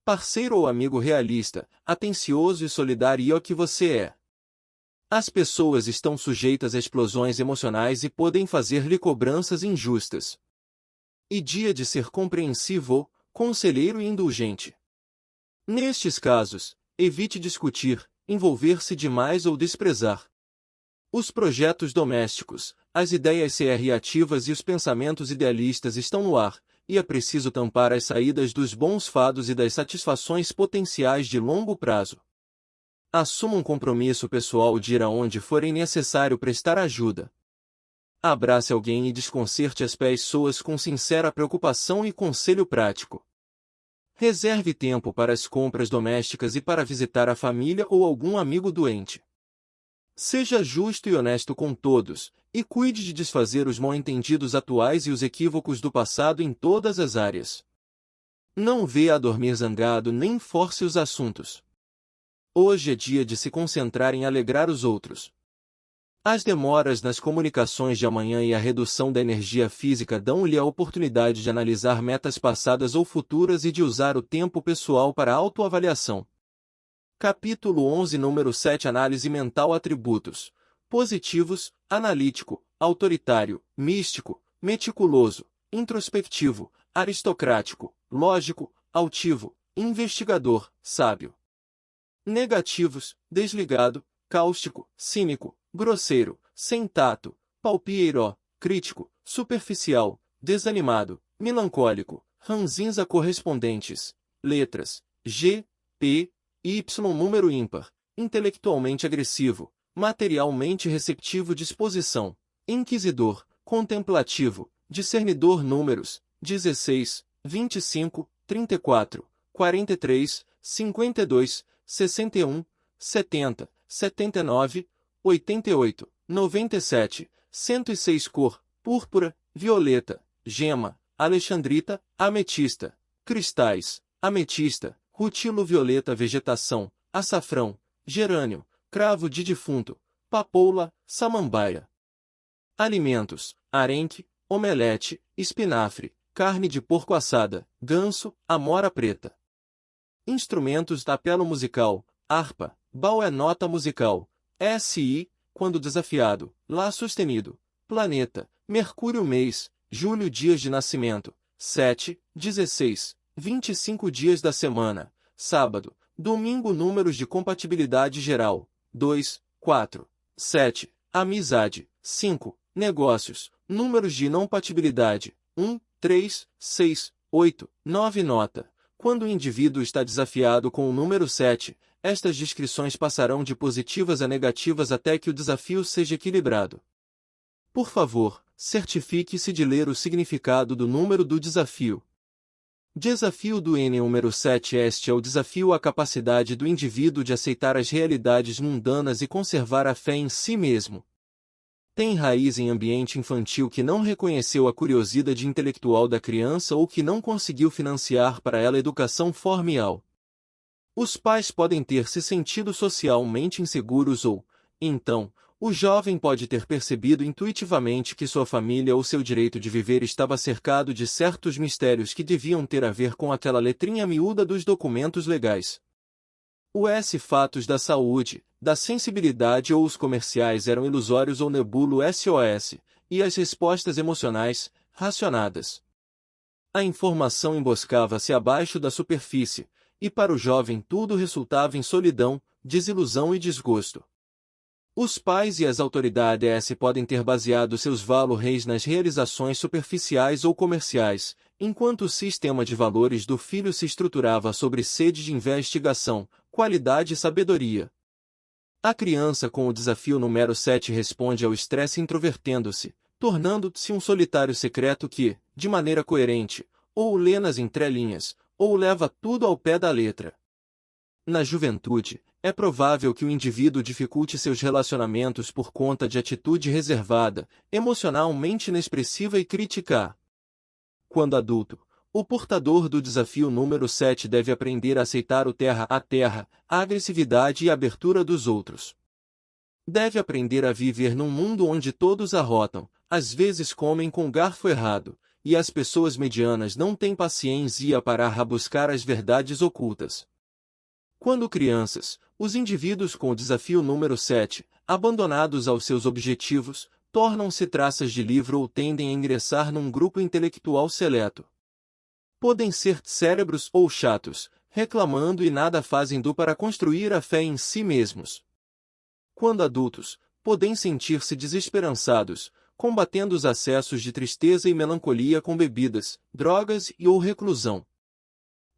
parceiro ou amigo realista, atencioso e solidário que você é. As pessoas estão sujeitas a explosões emocionais e podem fazer-lhe cobranças injustas. E dia de ser compreensivo, conselheiro e indulgente. Nestes casos, evite discutir, envolver-se demais ou desprezar. Os projetos domésticos, as ideias reativas e os pensamentos idealistas estão no ar, e é preciso tampar as saídas dos bons fados e das satisfações potenciais de longo prazo. Assuma um compromisso pessoal de ir aonde forem necessário prestar ajuda. Abrace alguém e desconcerte as pessoas com sincera preocupação e conselho prático. Reserve tempo para as compras domésticas e para visitar a família ou algum amigo doente. Seja justo e honesto com todos, e cuide de desfazer os mal-entendidos atuais e os equívocos do passado em todas as áreas. Não vê a dormir zangado nem force os assuntos. Hoje é dia de se concentrar em alegrar os outros. As demoras nas comunicações de amanhã e a redução da energia física dão-lhe a oportunidade de analisar metas passadas ou futuras e de usar o tempo pessoal para autoavaliação. Capítulo 11, número 7. Análise mental. Atributos: positivos, analítico, autoritário, místico, meticuloso, introspectivo, aristocrático, lógico, altivo, investigador, sábio. Negativos: desligado, cáustico, cínico, grosseiro, sem tato, palpieiro, crítico, superficial, desanimado, melancólico, ranzinza. Correspondentes: letras G, P, Y. Número ímpar: intelectualmente agressivo, materialmente receptivo. Disposição: inquisidor, contemplativo, discernidor. Números: 16, 25, 34, 43, 52, 61, 70, 79, 88, 97, 106. Cor: púrpura, violeta, gema, alexandrita, ametista, cristais, ametista, rutilo violeta. Vegetação: açafrão, gerânio, cravo de defunto, papoula, samambaia. Alimentos: arenque, omelete, espinafre, carne de porco assada, ganso, amora preta. Instrumentos: tapelo musical, harpa, baú. Nota musical: SI, quando desafiado, Lá sustenido, planeta, Mercúrio. Mês: julho. Dias de nascimento: 7, 16, 25 dias da semana: sábado, domingo. Números de compatibilidade geral: 2, 4, 7, amizade: 5, negócios. Números de não compatibilidade: 1, 3, 6, 8, 9. Nota: quando o indivíduo está desafiado com o número 7, estas descrições passarão de positivas a negativas até que o desafio seja equilibrado. Por favor, certifique-se de ler o significado do número do desafio. Desafio do N. Número 7. Este é o desafio à capacidade do indivíduo de aceitar as realidades mundanas e conservar a fé em si mesmo. Tem raiz em ambiente infantil que não reconheceu a curiosidade intelectual da criança ou que não conseguiu financiar para ela educação formal. Os pais podem ter se sentido socialmente inseguros ou, então, o jovem pode ter percebido intuitivamente que sua família ou seu direito de viver estava cercado de certos mistérios que deviam ter a ver com aquela letrinha miúda dos documentos legais. Os fatos da saúde, da sensibilidade ou os comerciais eram ilusórios ou nebulosos, e as respostas emocionais, racionadas. A informação emboscava-se abaixo da superfície, e para o jovem tudo resultava em solidão, desilusão e desgosto. Os pais e as autoridades podem ter baseado seus valores nas realizações superficiais ou comerciais, enquanto o sistema de valores do filho se estruturava sobre sede de investigação, qualidade e sabedoria. A criança com o desafio número 7 responde ao estresse introvertendo-se, tornando-se um solitário secreto que, de maneira coerente, ou lê nas entrelinhas, ou leva tudo ao pé da letra. Na juventude, é provável que o indivíduo dificulte seus relacionamentos por conta de atitude reservada, emocionalmente inexpressiva e crítica. Quando adulto, o portador do desafio número 7 deve aprender a aceitar o terra, a agressividade e a abertura dos outros. Deve aprender a viver num mundo onde todos arrotam, às vezes comem com o garfo errado, e as pessoas medianas não têm paciência para buscar as verdades ocultas. Quando crianças, os indivíduos com o desafio número 7, abandonados aos seus objetivos, tornam-se traças de livro ou tendem a ingressar num grupo intelectual seleto. Podem ser cérebros ou chatos, reclamando e nada fazem para construir a fé em si mesmos. Quando adultos, podem sentir-se desesperançados, combatendo os acessos de tristeza e melancolia com bebidas, drogas ou reclusão.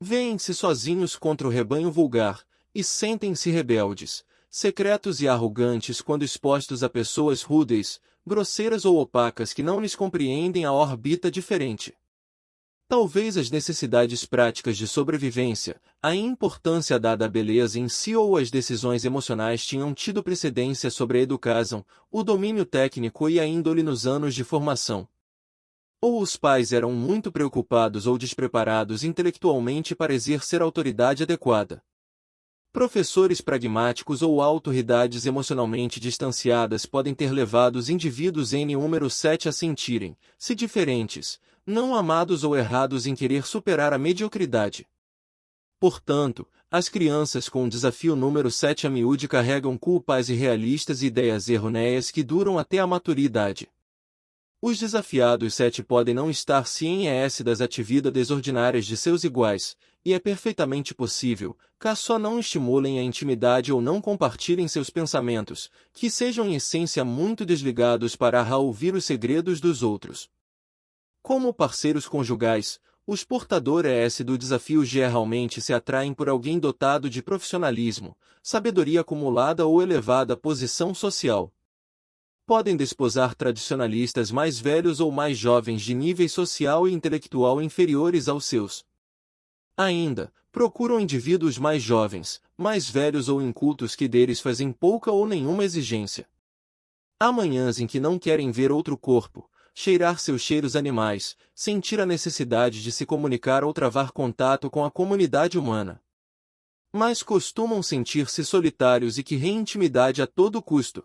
Veem-se sozinhos contra o rebanho vulgar, e sentem-se rebeldes, secretos e arrogantes quando expostos a pessoas rudes, grosseiras ou opacas que não lhes compreendem a órbita diferente. Talvez as necessidades práticas de sobrevivência, a importância dada à beleza em si ou as decisões emocionais tinham tido precedência sobre a educação, o domínio técnico e a índole nos anos de formação. Ou os pais eram muito preocupados ou despreparados intelectualmente para exercer autoridade adequada. Professores pragmáticos ou autoridades emocionalmente distanciadas podem ter levado os indivíduos em número 7 a sentirem-se diferentes, não amados ou errados em querer superar a mediocridade. Portanto, as crianças com o desafio número 7 a miúde carregam culpas irrealistas e ideias errôneas que duram até a maturidade. Os desafiados 7 podem não estar cientes das atividades ordinárias de seus iguais, e é perfeitamente possível, caso só não estimulem a intimidade ou não compartilhem seus pensamentos, que sejam em essência muito desligados para ouvir os segredos dos outros. Como parceiros conjugais, os portadores do desafio geralmente se atraem por alguém dotado de profissionalismo, sabedoria acumulada ou elevada posição social. Podem desposar tradicionalistas mais velhos ou mais jovens de nível social e intelectual inferiores aos seus. Ainda, procuram indivíduos mais jovens, mais velhos ou incultos que deles fazem pouca ou nenhuma exigência. Há manhãs em que não querem ver outro corpo, cheirar seus cheiros animais, sentir a necessidade de se comunicar ou travar contato com a comunidade humana. Mas costumam sentir-se solitários e querem intimidade a todo custo.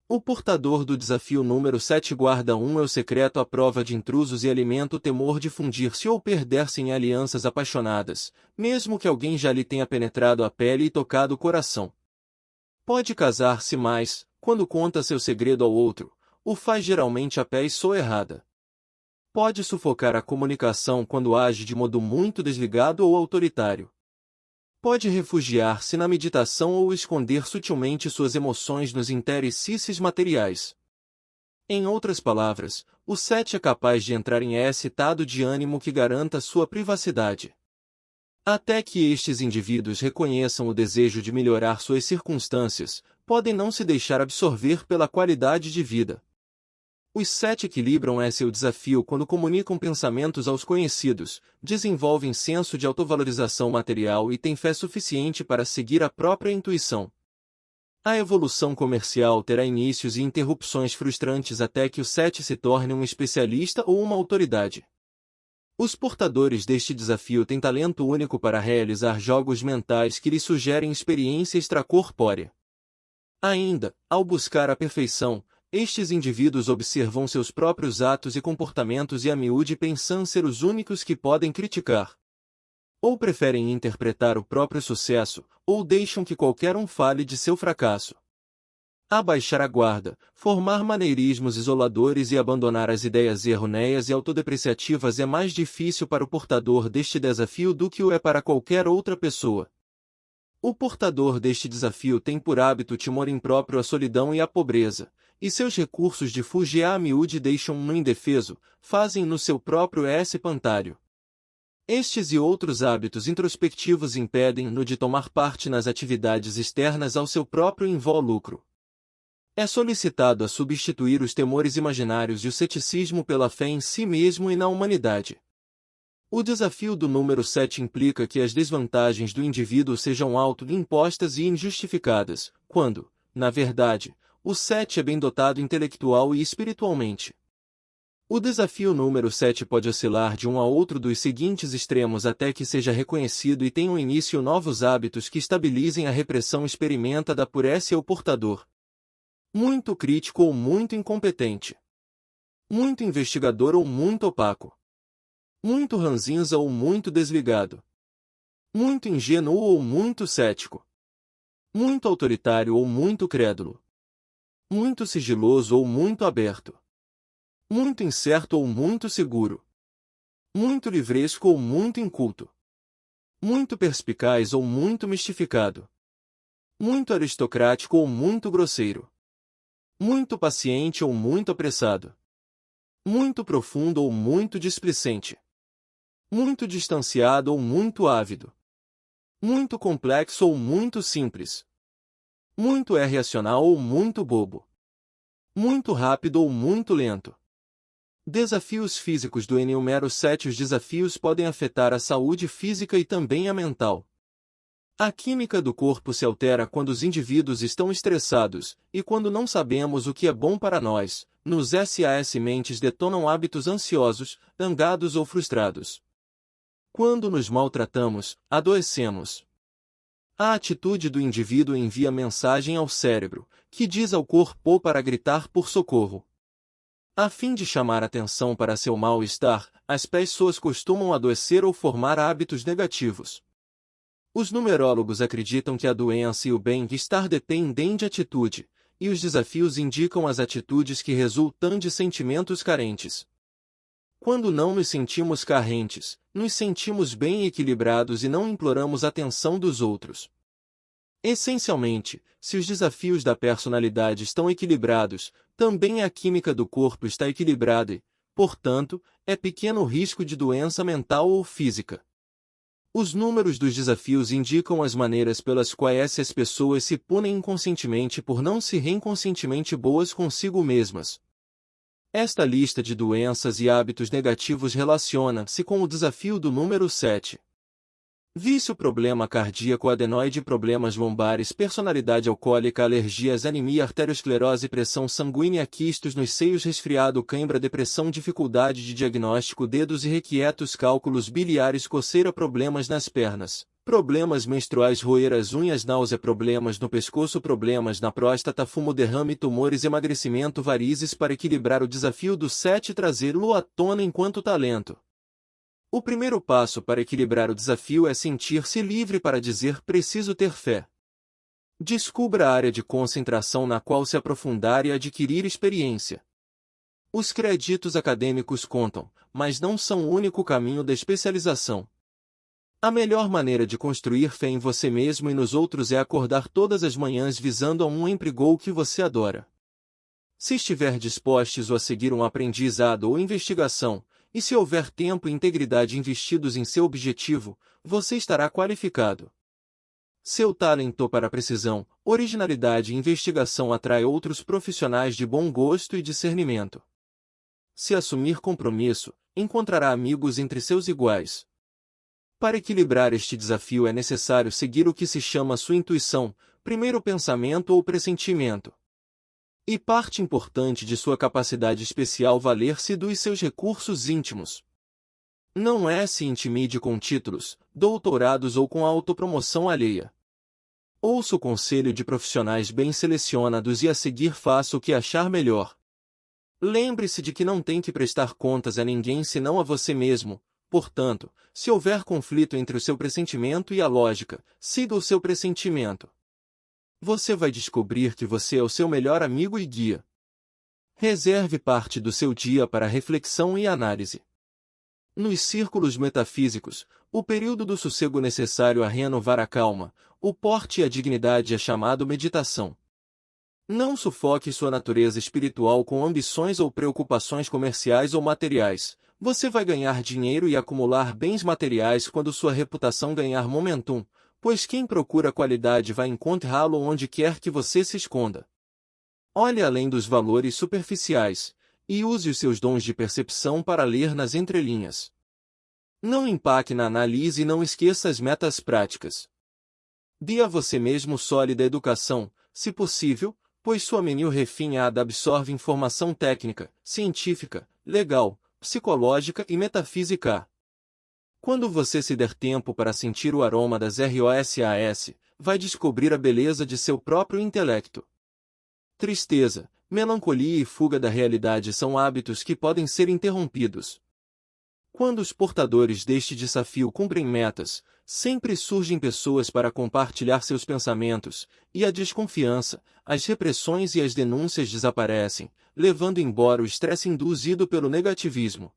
O portador do desafio número 7 guarda eu secreto à prova de intrusos e alimenta o temor de fundir-se ou perder-se em alianças apaixonadas, mesmo que alguém já lhe tenha penetrado a pele e tocado o coração. Pode casar-se mais, quando conta seu segredo ao outro, o faz geralmente a pessoa errada. Pode sufocar a comunicação quando age de modo muito desligado ou autoritário. Pode refugiar-se na meditação ou esconder sutilmente suas emoções nos interesses materiais. Em outras palavras, o 7 é capaz de entrar em estado de ânimo que garanta sua privacidade. Até que estes indivíduos reconheçam o desejo de melhorar suas circunstâncias, podem não se deixar absorver pela qualidade de vida. Os 7 equilibram seu desafio quando comunicam pensamentos aos conhecidos, desenvolvem senso de autovalorização material e têm fé suficiente para seguir a própria intuição. A evolução comercial terá inícios e interrupções frustrantes até que o 7 se torne um especialista ou uma autoridade. Os portadores deste desafio têm talento único para realizar jogos mentais que lhes sugerem experiência extracorpórea. Ainda, ao buscar a perfeição, estes indivíduos observam seus próprios atos e comportamentos e a miúde pensam ser os únicos que podem criticar. Ou preferem interpretar o próprio sucesso, ou deixam que qualquer um fale de seu fracasso. Abaixar a guarda, formar maneirismos isoladores e abandonar as ideias errôneas e autodepreciativas é mais difícil para o portador deste desafio do que o é para qualquer outra pessoa. O portador deste desafio tem por hábito temor impróprio à solidão e à pobreza, e seus recursos de fugir à miúde deixam-no indefeso, fazem no seu próprio pantário. Estes e outros hábitos introspectivos impedem-no de tomar parte nas atividades externas ao seu próprio involucro. É solicitado a substituir os temores imaginários e o ceticismo pela fé em si mesmo e na humanidade. O desafio do número 7 implica que as desvantagens do indivíduo sejam auto-impostas e injustificadas, quando, na verdade, o 7 é bem dotado intelectual e espiritualmente. O desafio número 7 pode oscilar de um a outro dos seguintes extremos até que seja reconhecido e tenham início novos hábitos que estabilizem a repressão experimentada por esse ou portador. Muito crítico ou muito incompetente. muito investigador ou muito opaco, muito ranzinza ou muito desligado, muito ingênuo ou muito cético, muito autoritário ou muito crédulo, muito sigiloso ou muito aberto, muito incerto ou muito seguro, muito livresco ou muito inculto, muito perspicaz ou muito mistificado, muito aristocrático ou muito grosseiro, muito paciente ou muito apressado, muito profundo ou muito displicente, muito distanciado ou muito ávido, muito complexo ou muito simples, muito irracional ou muito bobo, muito rápido ou muito lento. Desafios físicos do Enumero 7. Os desafios podem afetar a saúde física e também a mental. A química do corpo se altera quando os indivíduos estão estressados, e quando não sabemos o que é bom para nós, nos SAS mentes detonam hábitos ansiosos, zangados ou frustrados. Quando nos maltratamos, adoecemos. A atitude do indivíduo envia mensagem ao cérebro, que diz ao corpo para gritar por socorro. A fim de chamar atenção para seu mal-estar, as pessoas costumam adoecer ou formar hábitos negativos. Os numerólogos acreditam que a doença e o bem-estar dependem de atitude, e os desafios indicam as atitudes que resultam de sentimentos carentes. Quando não nos sentimos carentes, nos sentimos bem equilibrados e não imploramos a atenção dos outros. Essencialmente, se os desafios da personalidade estão equilibrados, também a química do corpo está equilibrada e, portanto, é pequeno o risco de doença mental ou física. Os números dos desafios indicam as maneiras pelas quais as pessoas se punem inconscientemente por não serem conscientemente boas consigo mesmas. Esta lista de doenças e hábitos negativos relaciona-se com o desafio do número 7. Vício, problema cardíaco, adenoide, problemas lombares, personalidade alcoólica, alergias, anemia, arteriosclerose, pressão sanguínea, quistos nos seios, resfriado, cãibra, depressão, dificuldade de diagnóstico, dedos irrequietos, cálculos biliares, coceira, problemas nas pernas, problemas menstruais, roer as unhas, náusea, problemas no pescoço, problemas na próstata, fumo, derrame, tumores, emagrecimento, varizes. Para equilibrar o desafio do 7, trazê-lo à tona enquanto talento. O primeiro passo para equilibrar o desafio é sentir-se livre para dizer preciso ter fé. Descubra a área de concentração na qual se aprofundar e adquirir experiência. Os créditos acadêmicos contam, mas não são o único caminho da especialização. A melhor maneira de construir fé em você mesmo e nos outros é acordar todas as manhãs visando a um emprego que você adora. Se estiver dispostos a seguir um aprendizado ou investigação, e se houver tempo e integridade investidos em seu objetivo, você estará qualificado. Seu talento para precisão, originalidade e investigação atrai outros profissionais de bom gosto e discernimento. Se assumir compromisso, encontrará amigos entre seus iguais. Para equilibrar este desafio é necessário seguir o que se chama sua intuição, primeiro pensamento ou pressentimento. E parte importante de sua capacidade especial valer-se dos seus recursos íntimos. Não se intimide com títulos, doutorados ou com a autopromoção alheia. Ouça o conselho de profissionais bem selecionados e a seguir faça o que achar melhor. Lembre-se de que não tem que prestar contas a ninguém senão a você mesmo, portanto, se houver conflito entre o seu pressentimento e a lógica, siga o seu pressentimento. Você vai descobrir que você é o seu melhor amigo e guia. Reserve parte do seu dia para reflexão e análise. Nos círculos metafísicos, o período do sossego necessário a renovar a calma, o porte e a dignidade é chamado meditação. Não sufoque sua natureza espiritual com ambições ou preocupações comerciais ou materiais. Você vai ganhar dinheiro e acumular bens materiais quando sua reputação ganhar momentum, pois quem procura qualidade vai encontrá-lo onde quer que você se esconda. Olhe além dos valores superficiais, e use os seus dons de percepção para ler nas entrelinhas. Não empaque na análise e não esqueça as metas práticas. Dê a você mesmo sólida educação, se possível, pois sua menil refinada absorve informação técnica, científica, legal, psicológica e metafísica. Quando você se der tempo para sentir o aroma das ROSAS, vai descobrir a beleza de seu próprio intelecto. Tristeza, Melancolia e fuga da realidade são hábitos que podem ser interrompidos. Quando os portadores deste desafio cumprem metas, sempre surgem pessoas para compartilhar seus pensamentos, e a desconfiança, as repressões e as denúncias desaparecem, levando embora o estresse induzido pelo negativismo.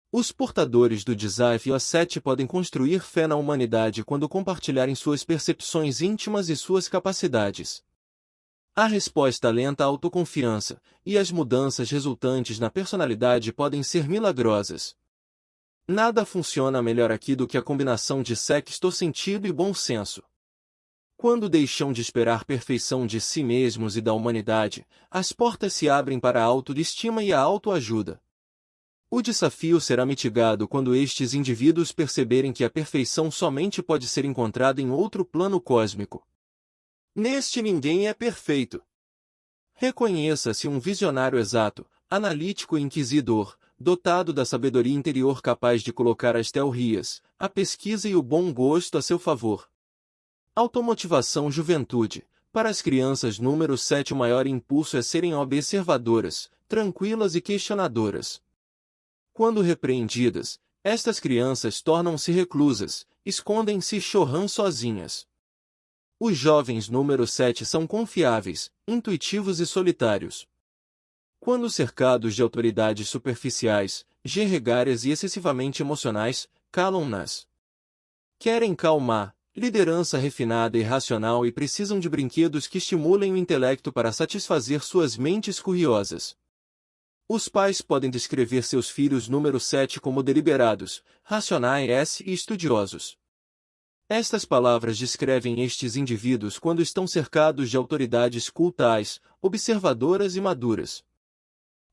Os portadores do desafio 7 podem construir fé na humanidade quando compartilharem suas percepções íntimas e suas capacidades. A resposta lenta à autoconfiança, e as mudanças resultantes na personalidade podem ser milagrosas. Nada funciona melhor aqui do que a combinação de sexto sentido e bom senso. Quando deixam de esperar perfeição de si mesmos e da humanidade, as portas se abrem para a autoestima e a autoajuda. O desafio será mitigado quando estes indivíduos perceberem que a perfeição somente pode ser encontrada em outro plano cósmico. Neste ninguém é perfeito. Reconheça-se um visionário exato, analítico e inquisidor, dotado da sabedoria interior capaz de colocar as teorias, a pesquisa e o bom gosto a seu favor. Automotivação juventude. Para as crianças número 7 o maior impulso é serem observadoras, tranquilas e questionadoras. Quando repreendidas, estas crianças tornam-se reclusas, escondem-se e choram sozinhas. Os jovens número 7 são confiáveis, intuitivos e solitários. Quando cercados de autoridades superficiais, gregárias e excessivamente emocionais, calam-nas. Querem calma, liderança refinada e racional e precisam de brinquedos que estimulem o intelecto para satisfazer suas mentes curiosas. Os pais podem descrever seus filhos número 7 como deliberados, racionais e estudiosos. Estas palavras descrevem estes indivíduos quando estão cercados de autoridades cultas, observadoras e maduras.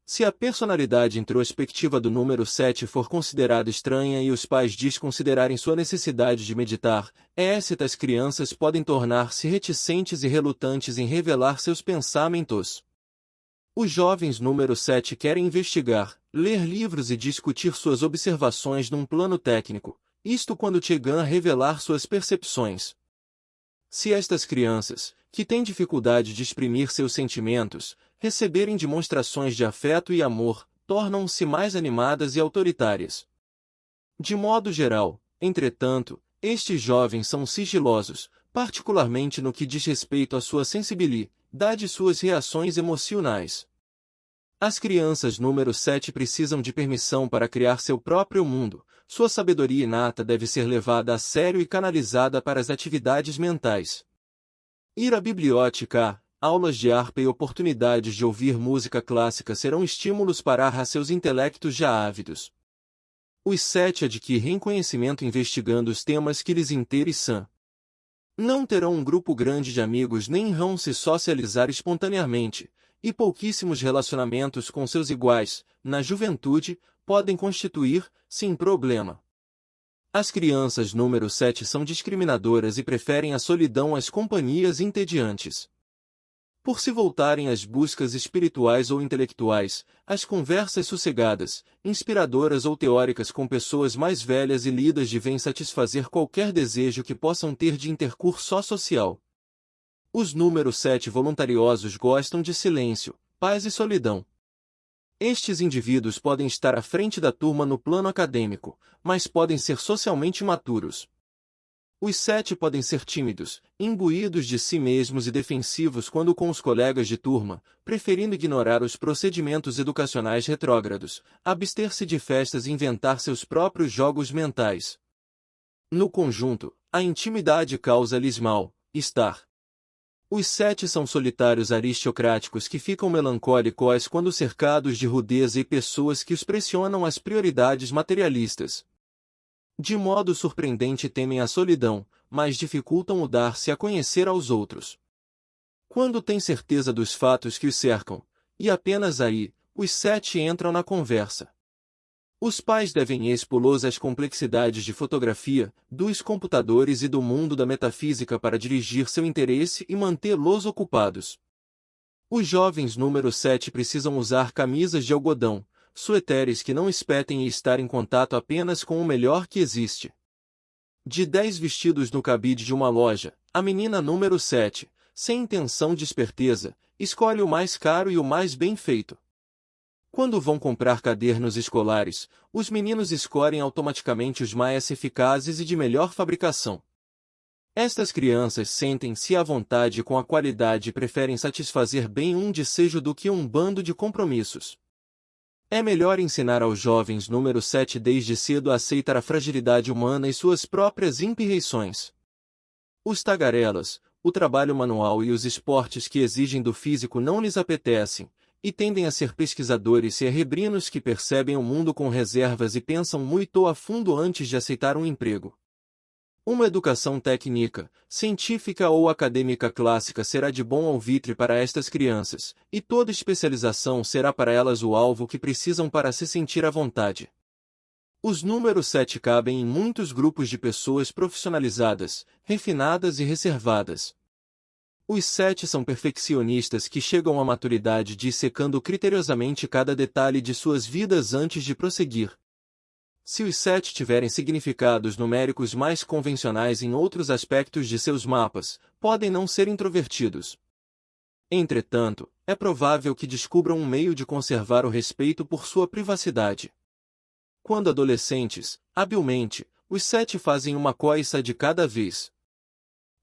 Se a personalidade introspectiva do número 7 for considerada estranha e os pais desconsiderarem sua necessidade de meditar, estas crianças podem tornar-se reticentes e relutantes em revelar seus pensamentos. Os jovens número 7 querem investigar, ler livros e discutir suas observações num plano técnico, isto quando chegam a revelar suas percepções. Se estas crianças, que têm dificuldade de exprimir seus sentimentos, receberem demonstrações de afeto e amor, tornam-se mais animadas e autoritárias. De modo geral, entretanto, estes jovens são sigilosos, particularmente no que diz respeito à sua sensibilidade e suas reações emocionais. As crianças número 7 precisam de permissão para criar seu próprio mundo, sua sabedoria inata deve ser levada a sério e canalizada para as atividades mentais. Ir à biblioteca, aulas de harpa e oportunidades de ouvir música clássica serão estímulos para seus intelectos já ávidos. Os 7 adquirem conhecimento investigando os temas que lhes interessam. Não terão um grupo grande de amigos nem irão se socializar espontaneamente, e pouquíssimos relacionamentos com seus iguais, na juventude, podem constituir, sem problema. As crianças número 7 são discriminadoras e preferem a solidão às companhias entediantes. Por se voltarem às buscas espirituais ou intelectuais, às conversas sossegadas, inspiradoras ou teóricas com pessoas mais velhas e lidas devem satisfazer qualquer desejo que possam ter de intercurso social. Os número 7 voluntariosos gostam de silêncio, paz e solidão. Estes indivíduos podem estar à frente da turma no plano acadêmico, mas podem ser socialmente imaturos. Os 7 podem ser tímidos, imbuídos de si mesmos e defensivos quando com os colegas de turma, preferindo ignorar os procedimentos educacionais retrógrados, abster-se de festas e inventar seus próprios jogos mentais. No conjunto, a intimidade causa-lhes mal-estar. Os 7 são solitários aristocráticos que ficam melancólicos quando cercados de rudeza e pessoas que os pressionam às prioridades materialistas. De modo surpreendente temem a solidão, mas dificultam o dar-se a conhecer aos outros. Quando têm certeza dos fatos que os cercam, e apenas aí, os 7 entram na conversa. Os pais devem expô-los às complexidades de fotografia, dos computadores e do mundo da metafísica para dirigir seu interesse e mantê-los ocupados. Os jovens número 7 precisam usar camisas de algodão, suéteres que não espetem e estar em contato apenas com o melhor que existe. De 10 vestidos no cabide de uma loja, a menina número 7, sem intenção de esperteza, escolhe o mais caro e o mais bem feito. Quando vão comprar cadernos escolares, os meninos escolhem automaticamente os mais eficazes e de melhor fabricação. Estas crianças sentem-se à vontade com a qualidade e preferem satisfazer bem um desejo do que um bando de compromissos. É melhor ensinar aos jovens número 7 desde cedo a aceitar a fragilidade humana e suas próprias imperfeições. Os tagarelas, o trabalho manual e os esportes que exigem do físico não lhes apetecem, e tendem a ser pesquisadores cerebrinos que percebem o mundo com reservas e pensam muito a fundo antes de aceitar um emprego. Uma educação técnica, científica ou acadêmica clássica será de bom alvitre para estas crianças, e toda especialização será para elas o alvo que precisam para se sentir à vontade. Os números 7 cabem em muitos grupos de pessoas profissionalizadas, refinadas e reservadas. Os 7 são perfeccionistas que chegam à maturidade dissecando criteriosamente cada detalhe de suas vidas antes de prosseguir. Se os 7 tiverem significados numéricos mais convencionais em outros aspectos de seus mapas, podem não ser introvertidos. Entretanto, é provável que descubram um meio de conservar o respeito por sua privacidade. Quando adolescentes, habilmente, os 7 fazem uma coisa de cada vez.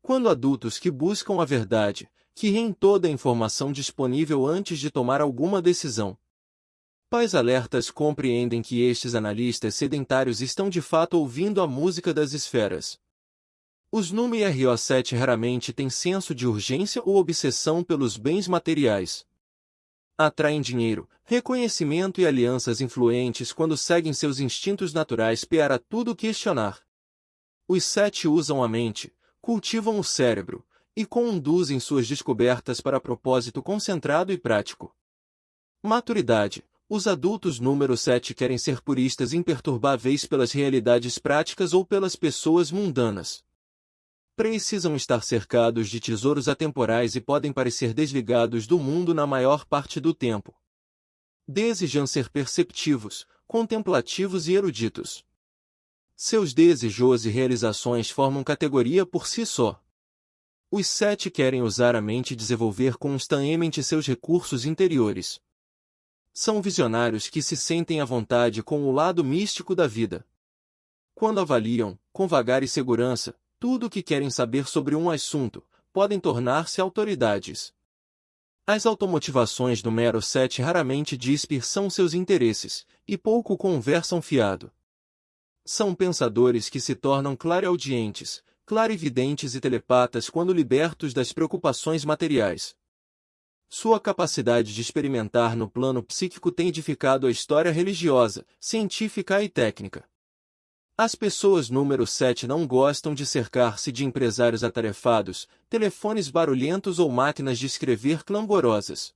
Quando adultos que buscam a verdade, que riem toda a informação disponível antes de tomar alguma decisão. Pais alertas compreendem que estes analistas sedentários estão de fato ouvindo a música das esferas. Os número 7 raramente têm senso de urgência ou obsessão pelos bens materiais. Atraem dinheiro, reconhecimento e alianças influentes quando seguem seus instintos naturais para tudo questionar. Os 7 usam a mente, cultivam o cérebro, e conduzem suas descobertas para propósito concentrado e prático. Maturidade. Os adultos número 7 querem ser puristas imperturbáveis pelas realidades práticas ou pelas pessoas mundanas. Precisam estar cercados de tesouros atemporais e podem parecer desligados do mundo na maior parte do tempo. Desejam ser perceptivos, contemplativos e eruditos. Seus desejos e realizações formam categoria por si só. Os 7 querem usar a mente e desenvolver constantemente seus recursos interiores. São visionários que se sentem à vontade com o lado místico da vida. Quando avaliam, com vagar e segurança, tudo o que querem saber sobre um assunto, podem tornar-se autoridades. As automotivações do número 7 raramente dispersam seus interesses, e pouco conversam fiado. São pensadores que se tornam clareaudientes, clarividentes e telepatas quando libertos das preocupações materiais. Sua capacidade de experimentar no plano psíquico tem edificado a história religiosa, científica e técnica. As pessoas número 7 não gostam de cercar-se de empresários atarefados, telefones barulhentos ou máquinas de escrever clamorosas.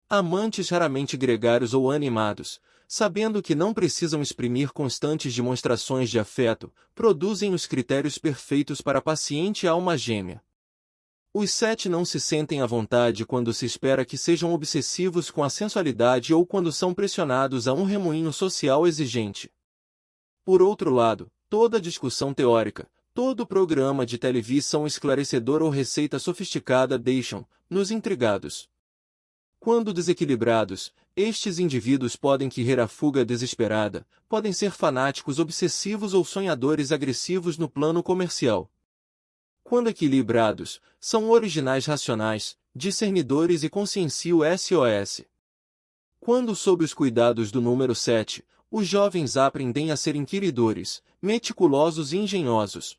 Amantes raramente gregários ou animados, sabendo que não precisam exprimir constantes demonstrações de afeto, produzem os critérios perfeitos para a paciente alma gêmea. Os 7 não se sentem à vontade quando se espera que sejam obsessivos com a sensualidade ou quando são pressionados a um remoinho social exigente. Por outro lado, toda discussão teórica, todo programa de televisão esclarecedor ou receita sofisticada deixam-nos intrigados. Quando desequilibrados, estes indivíduos podem querer a fuga desesperada, podem ser fanáticos obsessivos ou sonhadores agressivos no plano comercial. Quando equilibrados, são originais racionais, discernidores e conscienciosos. Quando sob os cuidados do número 7, os jovens aprendem a ser inquiridores, meticulosos e engenhosos.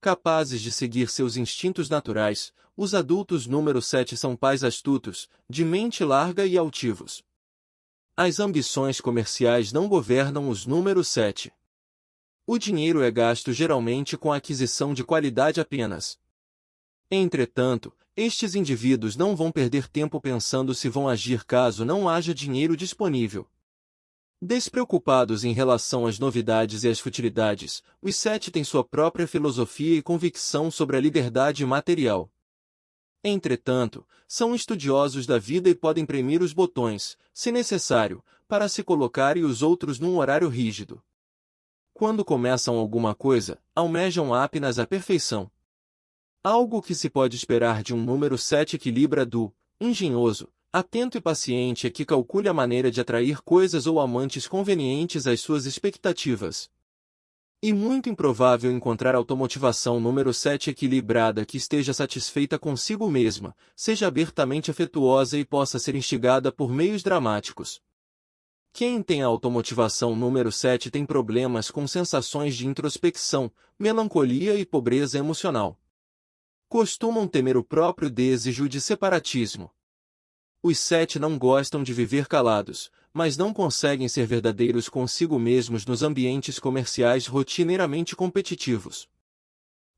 Capazes de seguir seus instintos naturais, os adultos número 7 são pais astutos, de mente larga e altivos. As ambições comerciais não governam os número 7. O dinheiro é gasto geralmente com a aquisição de qualidade apenas. Entretanto, estes indivíduos não vão perder tempo pensando se vão agir caso não haja dinheiro disponível. Despreocupados em relação às novidades e às futilidades, os 7 têm sua própria filosofia e convicção sobre a liberdade material. Entretanto, são estudiosos da vida e podem premir os botões, se necessário, para se colocar e os outros num horário rígido. Quando começam alguma coisa, almejam apenas a perfeição. Algo que se pode esperar de um número 7 equilibra do engenhoso, atento e paciente é que calcule a maneira de atrair coisas ou amantes convenientes às suas expectativas. E muito improvável encontrar automotivação número 7 equilibrada que esteja satisfeita consigo mesma, seja abertamente afetuosa e possa ser instigada por meios dramáticos. Quem tem a automotivação número 7 tem problemas com sensações de introspecção, melancolia e pobreza emocional. Costumam temer o próprio desejo de separatismo. Os 7 não gostam de viver calados, mas não conseguem ser verdadeiros consigo mesmos nos ambientes comerciais rotineiramente competitivos.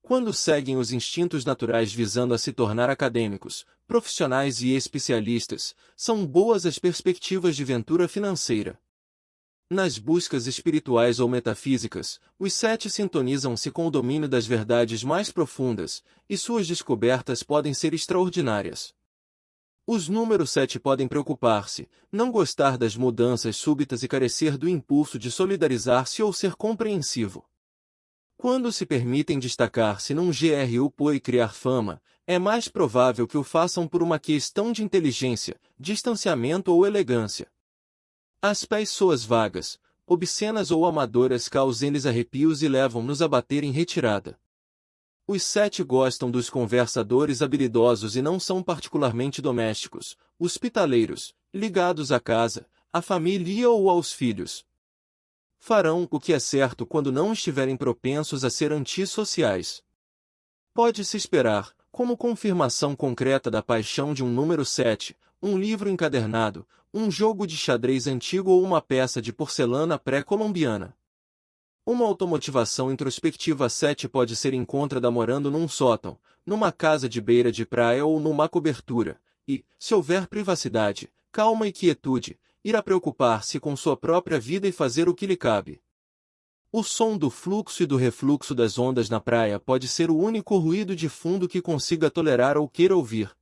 Quando seguem os instintos naturais visando a se tornar acadêmicos, profissionais e especialistas, são boas as perspectivas de ventura financeira. Nas buscas espirituais ou metafísicas, os 7 sintonizam-se com o domínio das verdades mais profundas, e suas descobertas podem ser extraordinárias. Os números 7 podem preocupar-se, não gostar das mudanças súbitas e carecer do impulso de solidarizar-se ou ser compreensivo. Quando se permitem destacar-se num GRU e criar fama, é mais provável que o façam por uma questão de inteligência, distanciamento ou elegância. As pessoas vagas, obscenas ou amadoras causam-lhes arrepios e levam-nos a bater em retirada. Os 7 gostam dos conversadores habilidosos e não são particularmente domésticos, hospitaleiros, ligados à casa, à família ou aos filhos. Farão o que é certo quando não estiverem propensos a ser antissociais. Pode-se esperar, como confirmação concreta da paixão de um número 7, um livro encadernado, um jogo de xadrez antigo ou uma peça de porcelana pré-colombiana. Uma automotivação introspectiva 7 pode ser encontrada morando num sótão, numa casa de beira de praia ou numa cobertura, e, se houver privacidade, calma e quietude, irá preocupar-se com sua própria vida e fazer o que lhe cabe. O som do fluxo e do refluxo das ondas na praia pode ser o único ruído de fundo que consiga tolerar ou queira ouvir.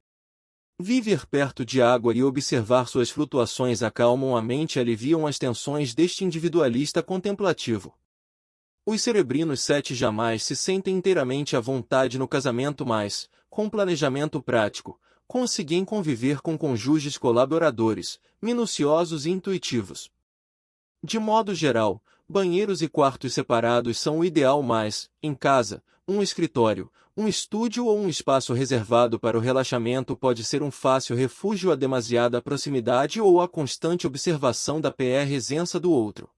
Viver perto de água e observar suas flutuações acalmam a mente e aliviam as tensões deste individualista contemplativo. Os cerebrinos 7 jamais se sentem inteiramente à vontade no casamento, mas, com planejamento prático, conseguem conviver com cônjuges colaboradores, minuciosos e intuitivos. De modo geral, banheiros e quartos separados são o ideal, mas, em casa, um escritório, um estúdio ou um espaço reservado para o relaxamento pode ser um fácil refúgio à demasiada proximidade ou à constante observação da presença do outro.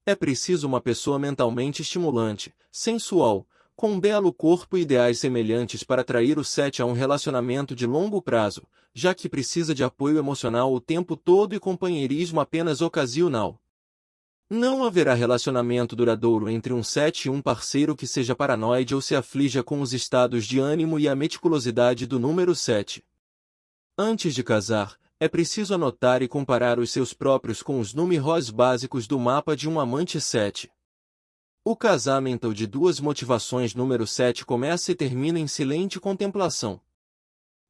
É preciso uma pessoa mentalmente estimulante, sensual, com um belo corpo e ideais semelhantes para atrair o 7 a um relacionamento de longo prazo, já que precisa de apoio emocional o tempo todo e companheirismo apenas ocasional. Não haverá relacionamento duradouro entre um 7 e um parceiro que seja paranoide ou se aflija com os estados de ânimo e a meticulosidade do número 7. Antes de casar, é preciso anotar e comparar os seus próprios com os números básicos do mapa de um amante 7. O casamento de duas motivações número 7 começa e termina em silente contemplação.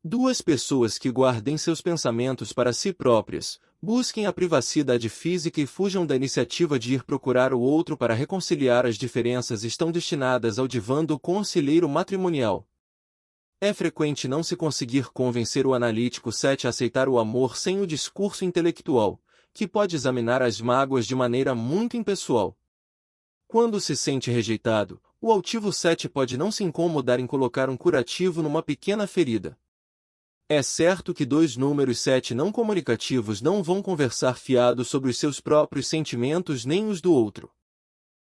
Duas pessoas que guardem seus pensamentos para si próprias, busquem a privacidade física e fujam da iniciativa de ir procurar o outro para reconciliar as diferenças estão destinadas ao divã do conselheiro matrimonial. É frequente não se conseguir convencer o analítico 7 a aceitar o amor sem o discurso intelectual, que pode examinar as mágoas de maneira muito impessoal. Quando se sente rejeitado, o altivo 7 pode não se incomodar em colocar um curativo numa pequena ferida. É certo que dois números 7 não comunicativos não vão conversar fiados sobre os seus próprios sentimentos nem os do outro.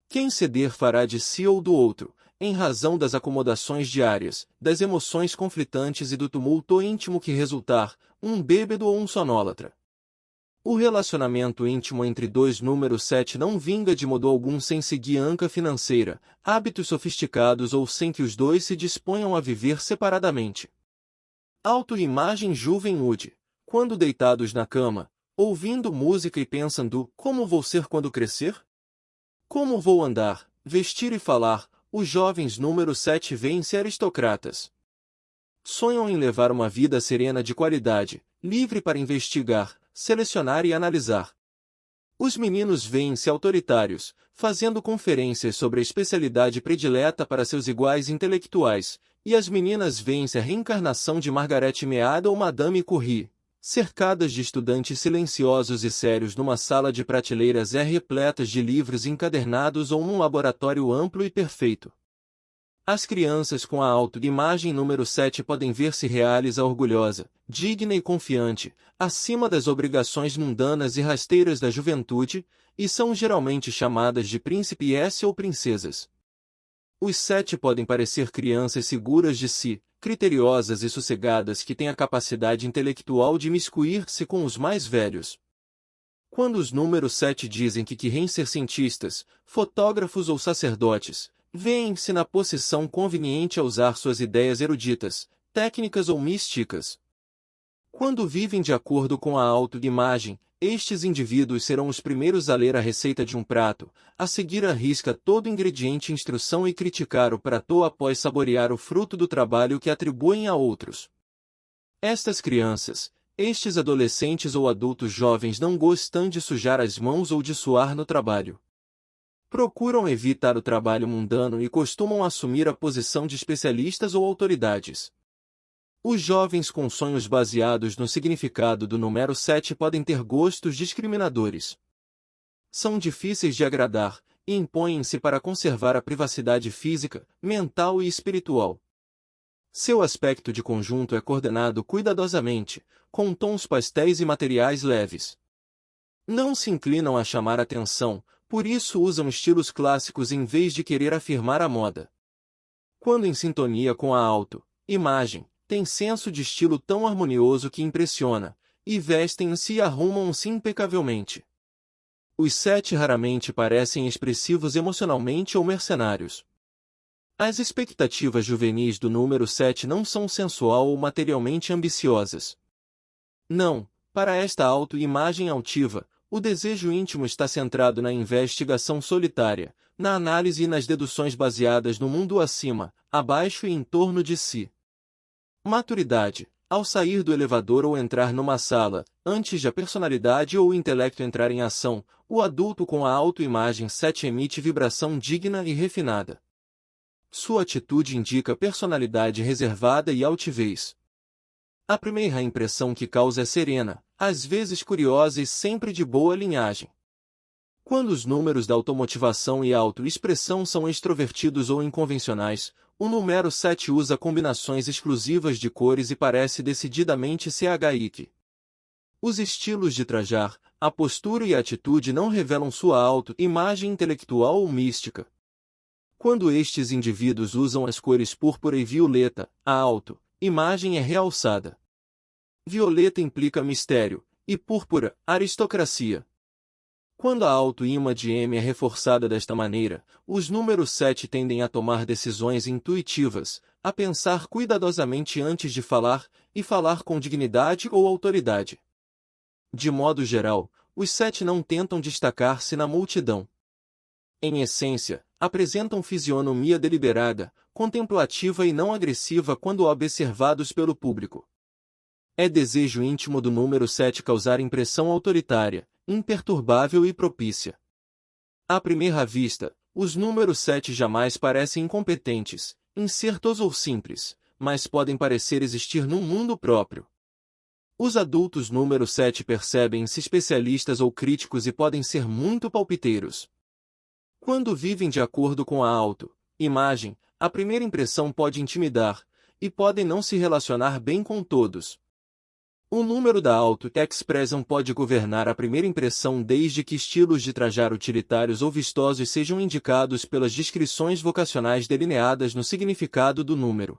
Quem ceder fará de si ou do outro, em razão das acomodações diárias, das emoções conflitantes e do tumulto íntimo que resultar, um bêbado ou um sonólatra. O relacionamento íntimo entre dois números 7 não vinga de modo algum sem seguir anca financeira, hábitos sofisticados ou sem que os dois se disponham a viver separadamente. Autoimagem juventude, quando deitados na cama, ouvindo música e pensando, como vou ser quando crescer? Como vou andar, vestir e falar, os jovens número 7 veem-se aristocratas. Sonham em levar uma vida serena de qualidade, livre para investigar, selecionar e analisar. Os meninos veem-se autoritários, fazendo conferências sobre a especialidade predileta para seus iguais intelectuais, E as meninas veem-se a reencarnação de Margaret Mead ou Madame Curie, cercadas de estudantes silenciosos e sérios numa sala de prateleiras repletas de livros encadernados ou num laboratório amplo e perfeito. As crianças com a autoimagem número 7 podem ver-se realiza orgulhosa, digna e confiante, acima das obrigações mundanas e rasteiras da juventude, e são geralmente chamadas de príncipe-s ou princesas. Os 7 podem parecer crianças seguras de si, criteriosas e sossegadas que têm a capacidade intelectual de imiscuir-se com os mais velhos. Quando os números 7 dizem que querem ser cientistas, fotógrafos ou sacerdotes, veem-se na posição conveniente a usar suas ideias eruditas, técnicas ou místicas. Quando vivem de acordo com a autoimagem, estes indivíduos serão os primeiros a ler a receita de um prato, a seguir à risca todo ingrediente e instrução e criticar o prato após saborear o fruto do trabalho que atribuem a outros. Estas crianças, estes adolescentes ou adultos jovens não gostam de sujar as mãos ou de suar no trabalho. Procuram evitar o trabalho mundano e costumam assumir a posição de especialistas ou autoridades. Os jovens com sonhos baseados no significado do número 7 podem ter gostos discriminadores. São difíceis de agradar, e impõem-se para conservar a privacidade física, mental e espiritual. Seu aspecto de conjunto é coordenado cuidadosamente, com tons pastéis e materiais leves. Não se inclinam a chamar atenção, por isso usam estilos clássicos em vez de querer afirmar a moda. Quando em sintonia com a autoimagem, têm senso de estilo tão harmonioso que impressiona, e vestem-se e arrumam-se impecavelmente. Os 7 raramente parecem expressivos emocionalmente ou mercenários. As expectativas juvenis do número 7 não são sensual ou materialmente ambiciosas. Não, para esta autoimagem altiva, o desejo íntimo está centrado na investigação solitária, na análise e nas deduções baseadas no mundo acima, abaixo e em torno de si. Maturidade. Ao sair do elevador ou entrar numa sala, antes de a personalidade ou o intelecto entrar em ação, o adulto com a autoimagem 7 emite vibração digna e refinada. Sua atitude indica personalidade reservada e altivez. A primeira impressão que causa é serena, às vezes curiosa e sempre de boa linhagem. Quando os números da automotivação e autoexpressão são extrovertidos ou inconvencionais, o número 7 usa combinações exclusivas de cores e parece decididamente CHIC. Os estilos de trajar, a postura e a atitude não revelam sua autoimagem intelectual ou mística. Quando estes indivíduos usam as cores púrpura e violeta, a autoimagem é realçada. Violeta implica mistério, e púrpura, aristocracia. Quando a autoimagem é reforçada desta maneira, os números 7 tendem a tomar decisões intuitivas, a pensar cuidadosamente antes de falar, e falar com dignidade ou autoridade. De modo geral, os 7 não tentam destacar-se na multidão. Em essência, apresentam fisionomia deliberada, contemplativa e não agressiva quando observados pelo público. É desejo íntimo do número 7 causar impressão autoritária, imperturbável e propícia. À primeira vista, os números 7 jamais parecem incompetentes, incertos ou simples, mas podem parecer existir num mundo próprio. Os adultos número 7 percebem-se especialistas ou críticos e podem ser muito palpiteiros. Quando vivem de acordo com a autoimagem, a primeira impressão pode intimidar, e podem não se relacionar bem com todos. O número da auto-expressão pode governar a primeira impressão desde que estilos de trajar utilitários ou vistosos sejam indicados pelas descrições vocacionais delineadas no significado do número.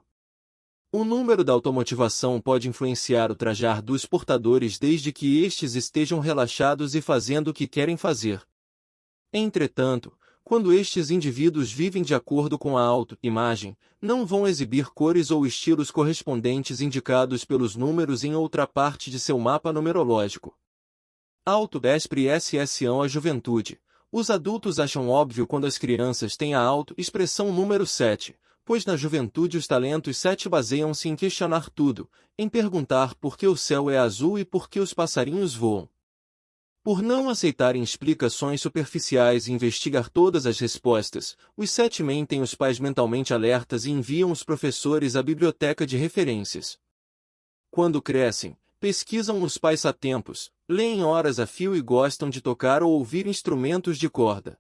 O número da automotivação pode influenciar o trajar dos portadores desde que estes estejam relaxados e fazendo o que querem fazer. Entretanto, quando estes indivíduos vivem de acordo com a autoimagem, não vão exibir cores ou estilos correspondentes indicados pelos números em outra parte de seu mapa numerológico. Auto-expressão a juventude. Os adultos acham óbvio quando as crianças têm a auto-expressão número 7, pois na juventude os talentos 7 baseiam-se em questionar tudo, em perguntar por que o céu é azul e por que os passarinhos voam. Por não aceitarem explicações superficiais e investigar todas as respostas, os 7 mentem os pais mentalmente alertas e enviam os professores à biblioteca de referências. Quando crescem, pesquisam os passatempos, leem horas a fio e gostam de tocar ou ouvir instrumentos de corda.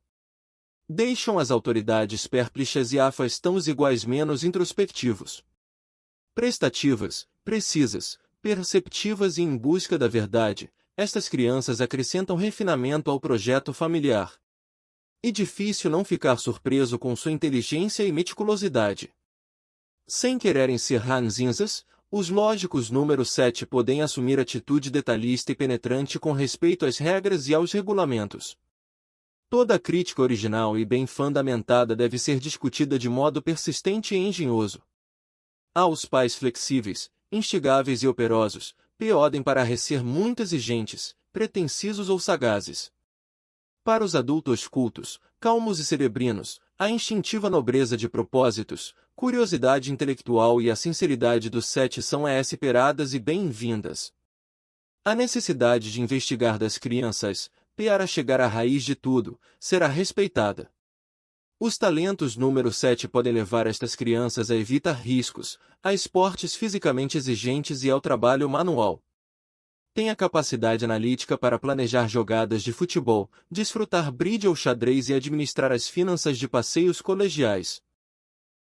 Deixam as autoridades perplexas e afastam os iguais menos introspectivos. Prestativas, precisas, perceptivas e em busca da verdade, estas crianças acrescentam refinamento ao projeto familiar. E difícil não ficar surpreso com sua inteligência e meticulosidade. Sem quererem ser ranzinzas, os lógicos número 7 podem assumir atitude detalhista e penetrante com respeito às regras e aos regulamentos. Toda crítica original e bem fundamentada deve ser discutida de modo persistente e engenhoso. Aos pais flexíveis, instigáveis e operosos, podem parecer muito exigentes, pretensiosos ou sagazes. Para os adultos cultos, calmos e cerebrinos, a instintiva nobreza de propósitos, curiosidade intelectual e a sinceridade dos 7 são esperadas e bem-vindas. A necessidade de investigar das crianças, para chegar à raiz de tudo, será respeitada. Os talentos número 7 podem levar estas crianças a evitar riscos, a esportes fisicamente exigentes e ao trabalho manual. Tem a capacidade analítica para planejar jogadas de futebol, desfrutar bridge ou xadrez e administrar as finanças de passeios colegiais.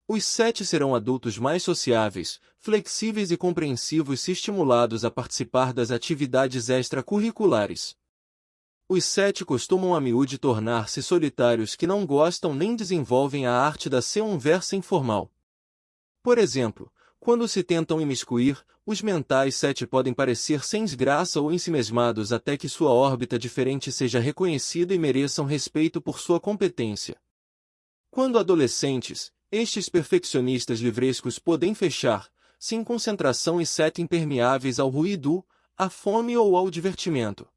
Os 7 serão adultos mais sociáveis, flexíveis e compreensivos se estimulados a participar das atividades extracurriculares. Os 7 costumam a miúde tornar-se solitários que não gostam nem desenvolvem a arte da conversa informal. Por exemplo, quando se tentam imiscuir, os mentais 7 podem parecer sem graça ou ensimesmados até que sua órbita diferente seja reconhecida e mereçam respeito por sua competência. Quando adolescentes, estes perfeccionistas livrescos podem fechar-se em concentração e 7 impermeáveis ao ruído, à fome ou ao divertimento.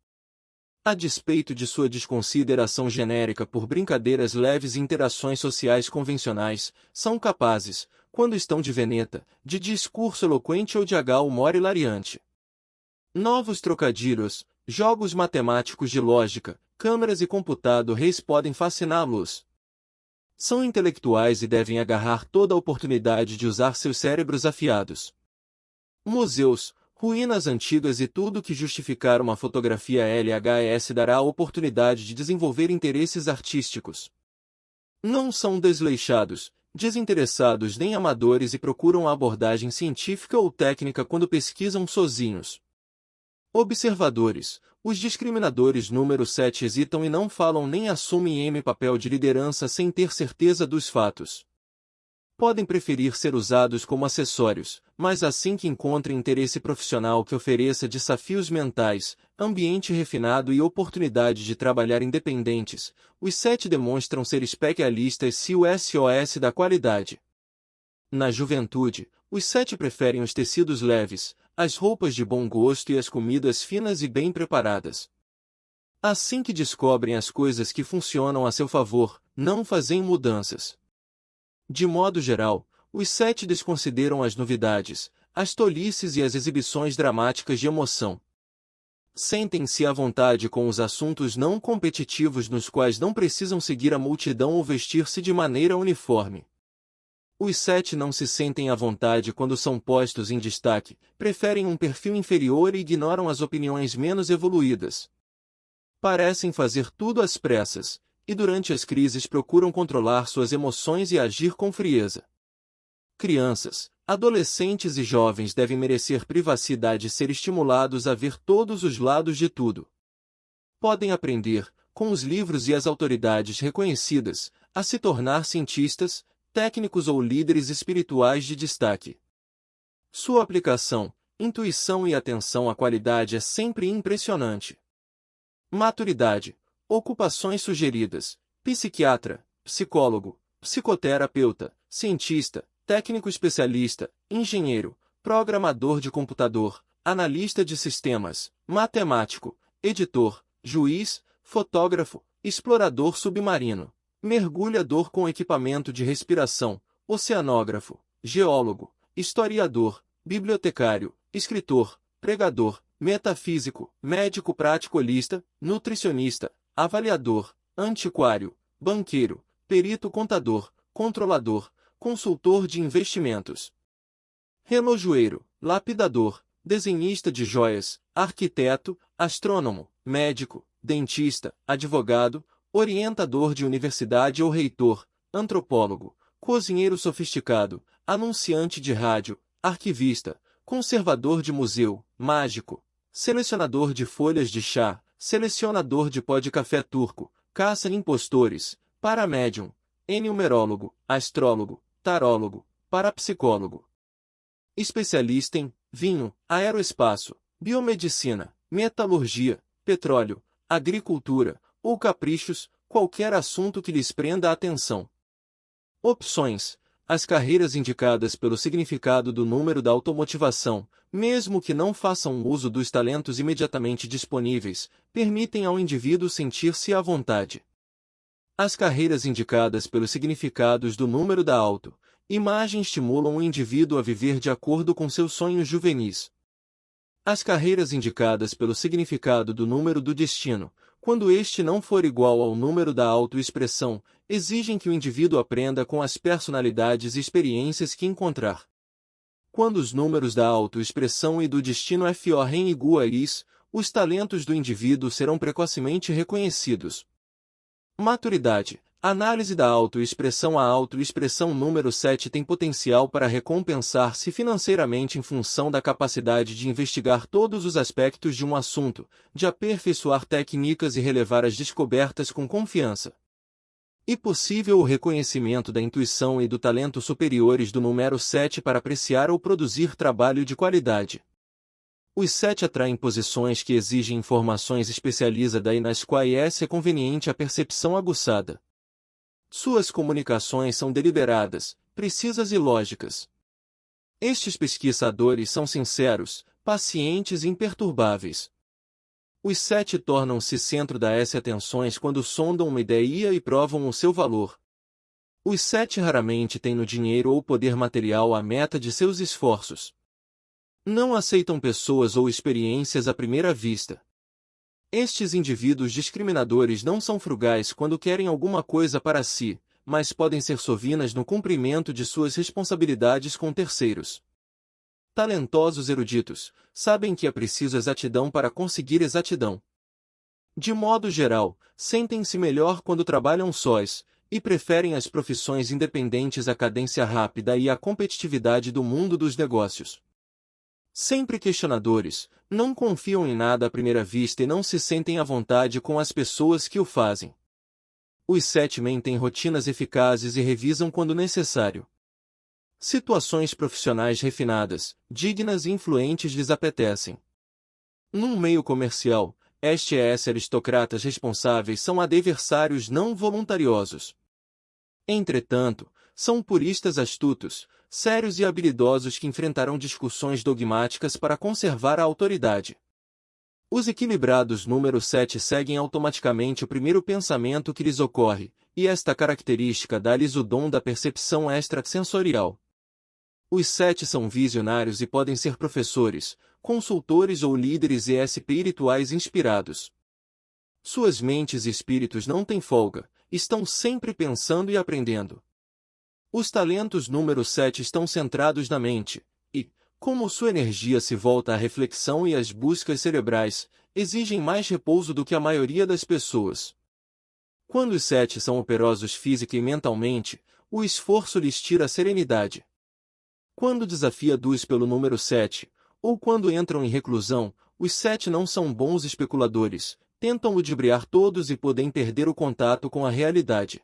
A despeito de sua desconsideração genérica por brincadeiras leves e interações sociais convencionais, são capazes, quando estão de veneta, de discurso eloquente ou de humor hilariante. Novos trocadilhos, jogos matemáticos de lógica, câmeras e computadores podem fasciná-los. São intelectuais e devem agarrar toda a oportunidade de usar seus cérebros afiados. Museus, ruínas antigas e tudo que justificar uma fotografia LHS dará a oportunidade de desenvolver interesses artísticos. Não são desleixados, desinteressados nem amadores e procuram a abordagem científica ou técnica quando pesquisam sozinhos. Observadores, os discriminadores número 7 hesitam e não falam nem assumem papel de liderança sem ter certeza dos fatos. Podem preferir ser usados como acessórios, mas assim que encontrem interesse profissional que ofereça desafios mentais, ambiente refinado e oportunidade de trabalhar independentes, os 7 demonstram ser especialistas se o SOS da qualidade. Na juventude, os 7 preferem os tecidos leves, as roupas de bom gosto e as comidas finas e bem preparadas. Assim que descobrem as coisas que funcionam a seu favor, não fazem mudanças. De modo geral, os 7 desconsideram as novidades, as tolices e as exibições dramáticas de emoção. Sentem-se à vontade com os assuntos não competitivos nos quais não precisam seguir a multidão ou vestir-se de maneira uniforme. Os 7 não se sentem à vontade quando são postos em destaque, preferem um perfil inferior e ignoram as opiniões menos evoluídas. Parecem fazer tudo às pressas, e durante as crises procuram controlar suas emoções e agir com frieza. Crianças, adolescentes e jovens devem merecer privacidade e ser estimulados a ver todos os lados de tudo. Podem aprender, com os livros e as autoridades reconhecidas, a se tornar cientistas, técnicos ou líderes espirituais de destaque. Sua aplicação, intuição e atenção à qualidade é sempre impressionante. Maturidade. Ocupações sugeridas: psiquiatra, psicólogo, psicoterapeuta, cientista, técnico especialista, engenheiro, programador de computador, analista de sistemas, matemático, editor, juiz, fotógrafo, explorador submarino, mergulhador com equipamento de respiração, oceanógrafo, geólogo, historiador, bibliotecário, escritor, pregador, metafísico, médico prático holista, nutricionista, avaliador, antiquário, banqueiro, perito contador, controlador, consultor de investimentos, relojoeiro, lapidador, desenhista de joias, arquiteto, astrônomo, médico, dentista, advogado, orientador de universidade ou reitor, antropólogo, cozinheiro sofisticado, anunciante de rádio, arquivista, conservador de museu, mágico, selecionador de folhas de chá, selecionador de pó de café turco, caça-impostores, paramédium, numerólogo, astrólogo, tarólogo, parapsicólogo. Especialista em vinho, aeroespaço, biomedicina, metalurgia, petróleo, agricultura, ou caprichos, qualquer assunto que lhes prenda a atenção. Opções. As carreiras indicadas pelo significado do número da automotivação, mesmo que não façam uso dos talentos imediatamente disponíveis, permitem ao indivíduo sentir-se à vontade. As carreiras indicadas pelos significados do número da imagem estimulam o indivíduo a viver de acordo com seus sonhos juvenis. As carreiras indicadas pelo significado do número do destino, quando este não for igual ao número da autoexpressão, exigem que o indivíduo aprenda com as personalidades e experiências que encontrar. Quando os números da autoexpressão e do destino forem iguais, os talentos do indivíduo serão precocemente reconhecidos. Maturidade. Análise da autoexpressão. A autoexpressão número 7 tem potencial para recompensar-se financeiramente em função da capacidade de investigar todos os aspectos de um assunto, de aperfeiçoar técnicas e relevar as descobertas com confiança. E possível o reconhecimento da intuição e do talento superiores do número 7 para apreciar ou produzir trabalho de qualidade. Os 7 atraem posições que exigem informações especializadas e nas quais é conveniente a percepção aguçada. Suas comunicações são deliberadas, precisas e lógicas. Estes pesquisadores são sinceros, pacientes e imperturbáveis. Os 7 tornam-se centro das atenções quando sondam uma ideia e provam o seu valor. Os 7 raramente têm no dinheiro ou poder material a meta de seus esforços. Não aceitam pessoas ou experiências à primeira vista. Estes indivíduos discriminadores não são frugais quando querem alguma coisa para si, mas podem ser sovinas no cumprimento de suas responsabilidades com terceiros. Talentosos eruditos, sabem que é preciso exatidão para conseguir exatidão. De modo geral, sentem-se melhor quando trabalham sós, e preferem as profissões independentes à cadência rápida e à competitividade do mundo dos negócios. Sempre questionadores, não confiam em nada à primeira vista e não se sentem à vontade com as pessoas que o fazem. Os 7 têm rotinas eficazes e revisam quando necessário. Situações profissionais refinadas, dignas e influentes lhes apetecem. Num meio comercial, estes aristocratas responsáveis são adversários não voluntariosos. Entretanto, são puristas astutos, sérios e habilidosos que enfrentarão discussões dogmáticas para conservar a autoridade. Os equilibrados número 7 seguem automaticamente o primeiro pensamento que lhes ocorre, e esta característica dá-lhes o dom da percepção extrasensorial. Os 7 são visionários e podem ser professores, consultores ou líderes espirituais inspirados. Suas mentes e espíritos não têm folga, estão sempre pensando e aprendendo. Os talentos número 7 estão centrados na mente, e, como sua energia se volta à reflexão e às buscas cerebrais, exigem mais repouso do que a maioria das pessoas. Quando os 7 são operosos física e mentalmente, o esforço lhes tira a serenidade. Quando desafiados pelo número 7, ou quando entram em reclusão, os 7 não são bons especuladores, tentam ludibriar todos e podem perder o contato com a realidade.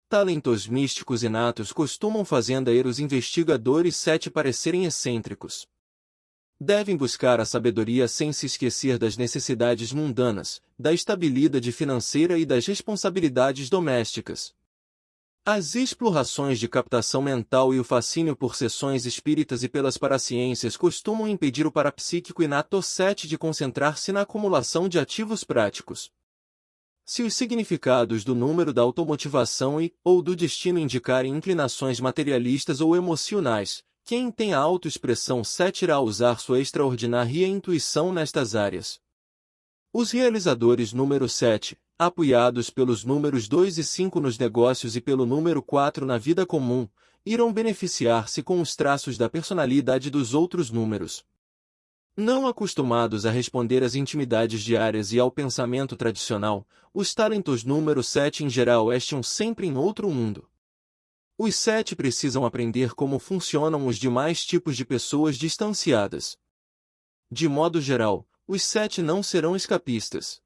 Talentos místicos inatos costumam fazer os investigadores 7 parecerem excêntricos. Devem buscar a sabedoria sem se esquecer das necessidades mundanas, da estabilidade financeira e das responsabilidades domésticas. As explorações de captação mental e o fascínio por sessões espíritas e pelas paraciências costumam impedir o parapsíquico inato 7 de concentrar-se na acumulação de ativos práticos. Se os significados do número da automotivação ou do destino indicarem inclinações materialistas ou emocionais, Quem tem a autoexpressão 7 irá usar sua extraordinária intuição nestas áreas. Os realizadores número 7, apoiados pelos números 2 e 5 nos negócios e pelo número 4 na vida comum, irão beneficiar-se com os traços da personalidade dos outros números. Não acostumados a responder às intimidades diárias e ao pensamento tradicional, os talentos número 7 em geral estão sempre em outro mundo. Os 7 precisam aprender como funcionam os demais tipos de pessoas distanciadas. De modo geral, os 7 não serão escapistas.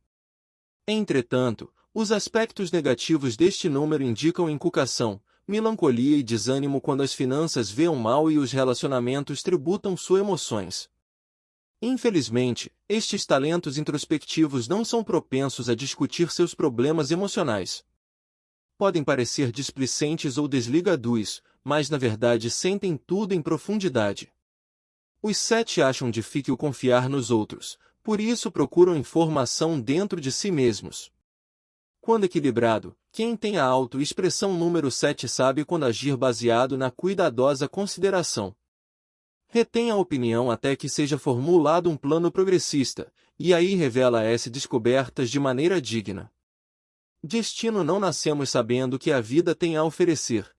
Entretanto, os aspectos negativos deste número indicam inculcação, melancolia e desânimo quando as finanças vêem mal e os relacionamentos tributam suas emoções. Infelizmente, estes talentos introspectivos não são propensos a discutir seus problemas emocionais. Podem parecer displicentes ou desligados, mas na verdade sentem tudo em profundidade. Os 7 acham difícil confiar nos outros, por isso procuram informação dentro de si mesmos. Quando equilibrado, quem tem a autoexpressão número 7 sabe quando agir baseado na cuidadosa consideração. Retém a opinião até que seja formulado um plano progressista, e aí revela as descobertas de maneira digna. Destino não nascemos sabendo que a vida tem a oferecer.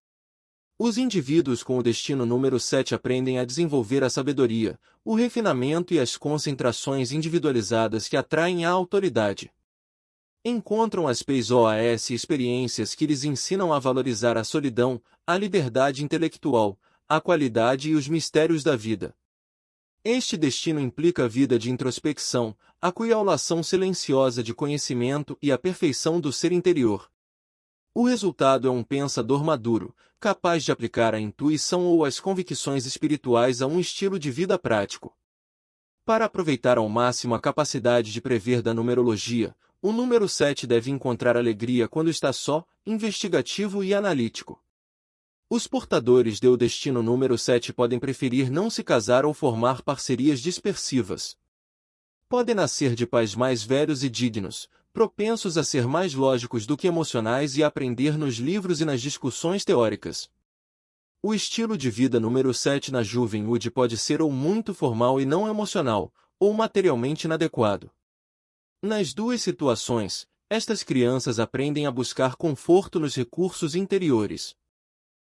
Os indivíduos com o destino número 7 aprendem a desenvolver a sabedoria, o refinamento e as concentrações individualizadas que atraem a autoridade. Encontram as POAS experiências que lhes ensinam a valorizar a solidão, a liberdade intelectual, a qualidade e os mistérios da vida. Este destino implica a vida de introspecção, a acumulação silenciosa de conhecimento e a perfeição do ser interior. O resultado é um pensador maduro, capaz de aplicar a intuição ou as convicções espirituais a um estilo de vida prático. Para aproveitar ao máximo a capacidade de prever da numerologia, o número 7 deve encontrar alegria quando está só, investigativo e analítico. Os portadores do destino número 7 podem preferir não se casar ou formar parcerias dispersivas. Podem nascer de pais mais velhos e dignos, propensos a ser mais lógicos do que emocionais e a aprender nos livros e nas discussões teóricas. O estilo de vida número 7 na juventude pode ser ou muito formal e não emocional, ou materialmente inadequado. Nas duas situações, estas crianças aprendem a buscar conforto nos recursos interiores.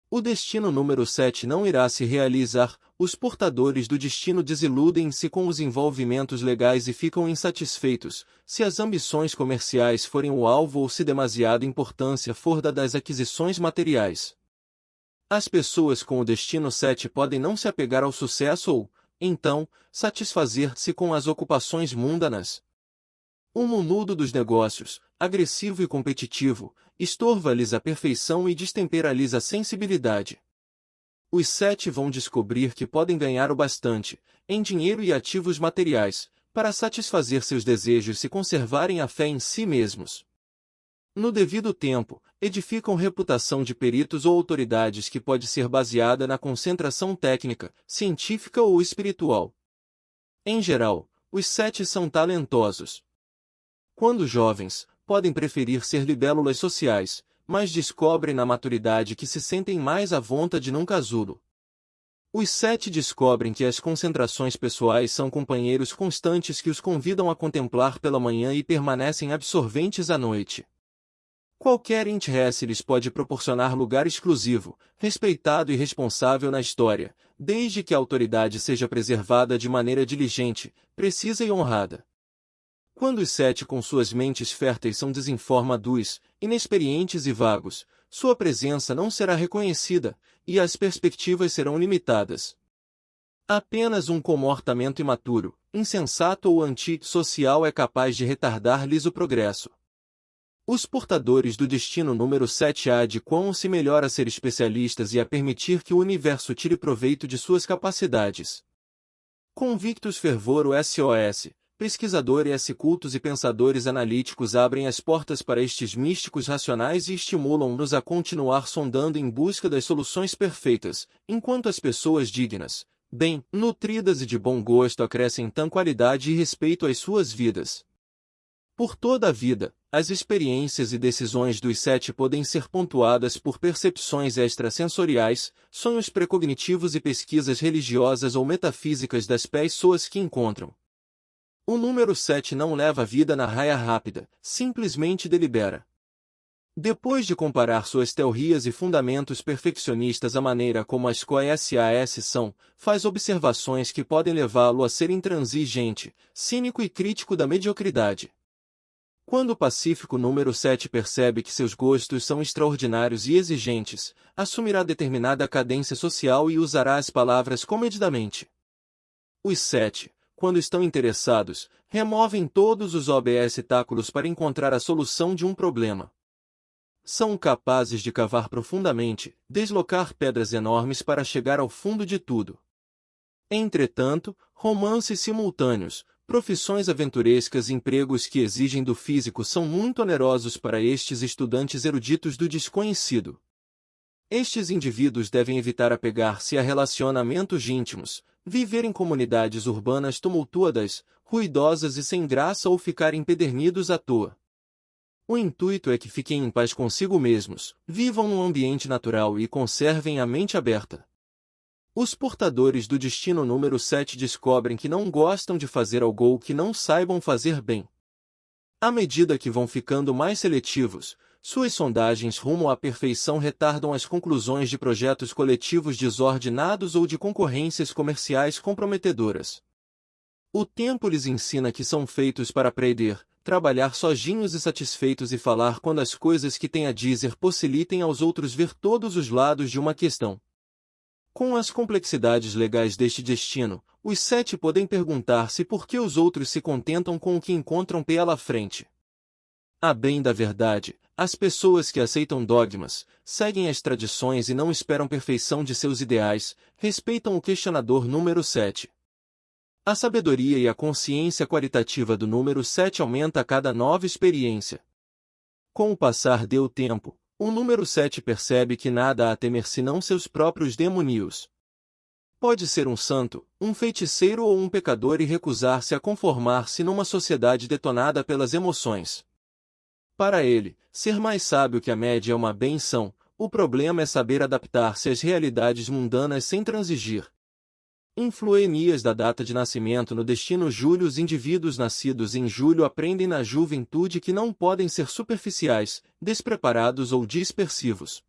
O destino número 7 não irá se realizar, os portadores do destino desiludem-se com os envolvimentos legais e ficam insatisfeitos, se as ambições comerciais forem o alvo ou se demasiada importância for dada às aquisições materiais. As pessoas com o destino 7 podem não se apegar ao sucesso ou, então, satisfazer-se com as ocupações mundanas. O mundo dos negócios, agressivo e competitivo, estorva-lhes a perfeição e destempera-lhes a sensibilidade. Os 7 vão descobrir que podem ganhar o bastante, em dinheiro e ativos materiais, para satisfazer seus desejos se conservarem a fé em si mesmos. No devido tempo, edificam reputação de peritos ou autoridades que pode ser baseada na concentração técnica, científica ou espiritual. Em geral, os 7 são talentosos. Quando jovens, podem preferir ser libélulas sociais, mas descobrem na maturidade que se sentem mais à vontade num casulo. Os 7 descobrem que as concentrações pessoais são companheiros constantes que os convidam a contemplar pela manhã e permanecem absorventes à noite. Qualquer interesse lhes pode proporcionar lugar exclusivo, respeitado e responsável na história, desde que a autoridade seja preservada de maneira diligente, precisa e honrada. Quando os 7 com suas mentes férteis são desinformados, inexperientes e vagos, sua presença não será reconhecida, e as perspectivas serão limitadas. Apenas um comportamento imaturo, insensato ou antissocial é capaz de retardar-lhes o progresso. Os portadores do destino número 7 adequam-se melhor a ser especialistas e a permitir que o universo tire proveito de suas capacidades. Convictus fervor o SOS. Pesquisadores cultos e pensadores analíticos abrem as portas para estes místicos racionais e estimulam-nos a continuar sondando em busca das soluções perfeitas, enquanto as pessoas dignas, bem nutridas e de bom gosto acrescentam qualidade e respeito às suas vidas. Por toda a vida, As experiências e decisões dos 7 podem ser pontuadas por percepções extrasensoriais, sonhos precognitivos e pesquisas religiosas ou metafísicas das pessoas que encontram. O número 7 não leva a vida na raia rápida, simplesmente delibera. Depois de comparar suas teorias e fundamentos perfeccionistas à maneira como as QSAS são, faz observações que podem levá-lo a ser intransigente, cínico e crítico da mediocridade. Quando o pacífico número 7 percebe que seus gostos são extraordinários e exigentes, assumirá determinada cadência social e usará as palavras comedidamente. Os 7, quando estão interessados, removem todos os obstáculos para encontrar a solução de um problema. São capazes de cavar profundamente, deslocar pedras enormes para chegar ao fundo de tudo. Entretanto, romances simultâneos, profissões aventurescas e empregos que exigem do físico são muito onerosos para estes estudantes eruditos do desconhecido. Estes indivíduos devem evitar apegar-se a relacionamentos íntimos, viver em comunidades urbanas tumultuadas, ruidosas e sem graça ou ficar empedernidos à toa. O intuito é que fiquem em paz consigo mesmos, vivam num ambiente natural e conservem a mente aberta. Os portadores do destino número 7 descobrem que não gostam de fazer algo ou que não saibam fazer bem. À medida que vão ficando mais seletivos, suas sondagens rumo à perfeição retardam as conclusões de projetos coletivos desordenados ou de concorrências comerciais comprometedoras. O tempo lhes ensina que são feitos para aprender, trabalhar sozinhos e satisfeitos e falar quando as coisas que têm a dizer possibilitem aos outros ver todos os lados de uma questão. Com as complexidades legais deste destino, os 7 podem perguntar-se por que os outros se contentam com o que encontram pela frente. A bem da verdade, as pessoas que aceitam dogmas, seguem as tradições e não esperam perfeição de seus ideais, respeitam o questionador número 7. A sabedoria e a consciência qualitativa do número 7 aumenta a cada nova experiência. Com o passar do tempo, o número 7 percebe que nada há a temer senão seus próprios demônios. Pode ser um santo, um feiticeiro ou um pecador e recusar-se a conformar-se numa sociedade detonada pelas emoções. Para ele, ser mais sábio que a média é uma benção, o problema é saber adaptar-se às realidades mundanas sem transigir. Influências da data de nascimento no destino Júlio. Os indivíduos nascidos em julho aprendem na juventude que não podem ser superficiais, despreparados ou dispersivos.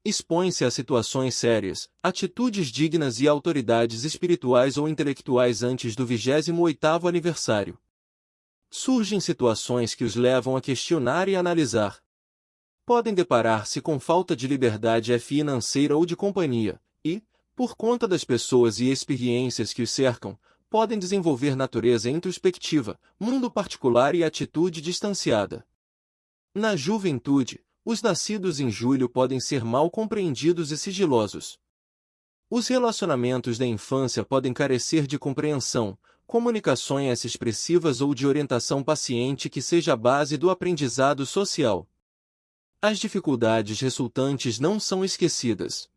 Expõem-se a situações sérias, atitudes dignas e autoridades espirituais ou intelectuais antes do 28º aniversário. Surgem situações que os levam a questionar e analisar. Podem deparar-se com falta de liberdade financeira ou de companhia, e, por conta das pessoas e experiências que os cercam, podem desenvolver natureza introspectiva, mundo particular e atitude distanciada. Na juventude, os nascidos em julho podem ser mal compreendidos e sigilosos. Os relacionamentos da infância podem carecer de compreensão, comunicações expressivas ou de orientação paciente que seja a base do aprendizado social. As dificuldades resultantes não são esquecidas.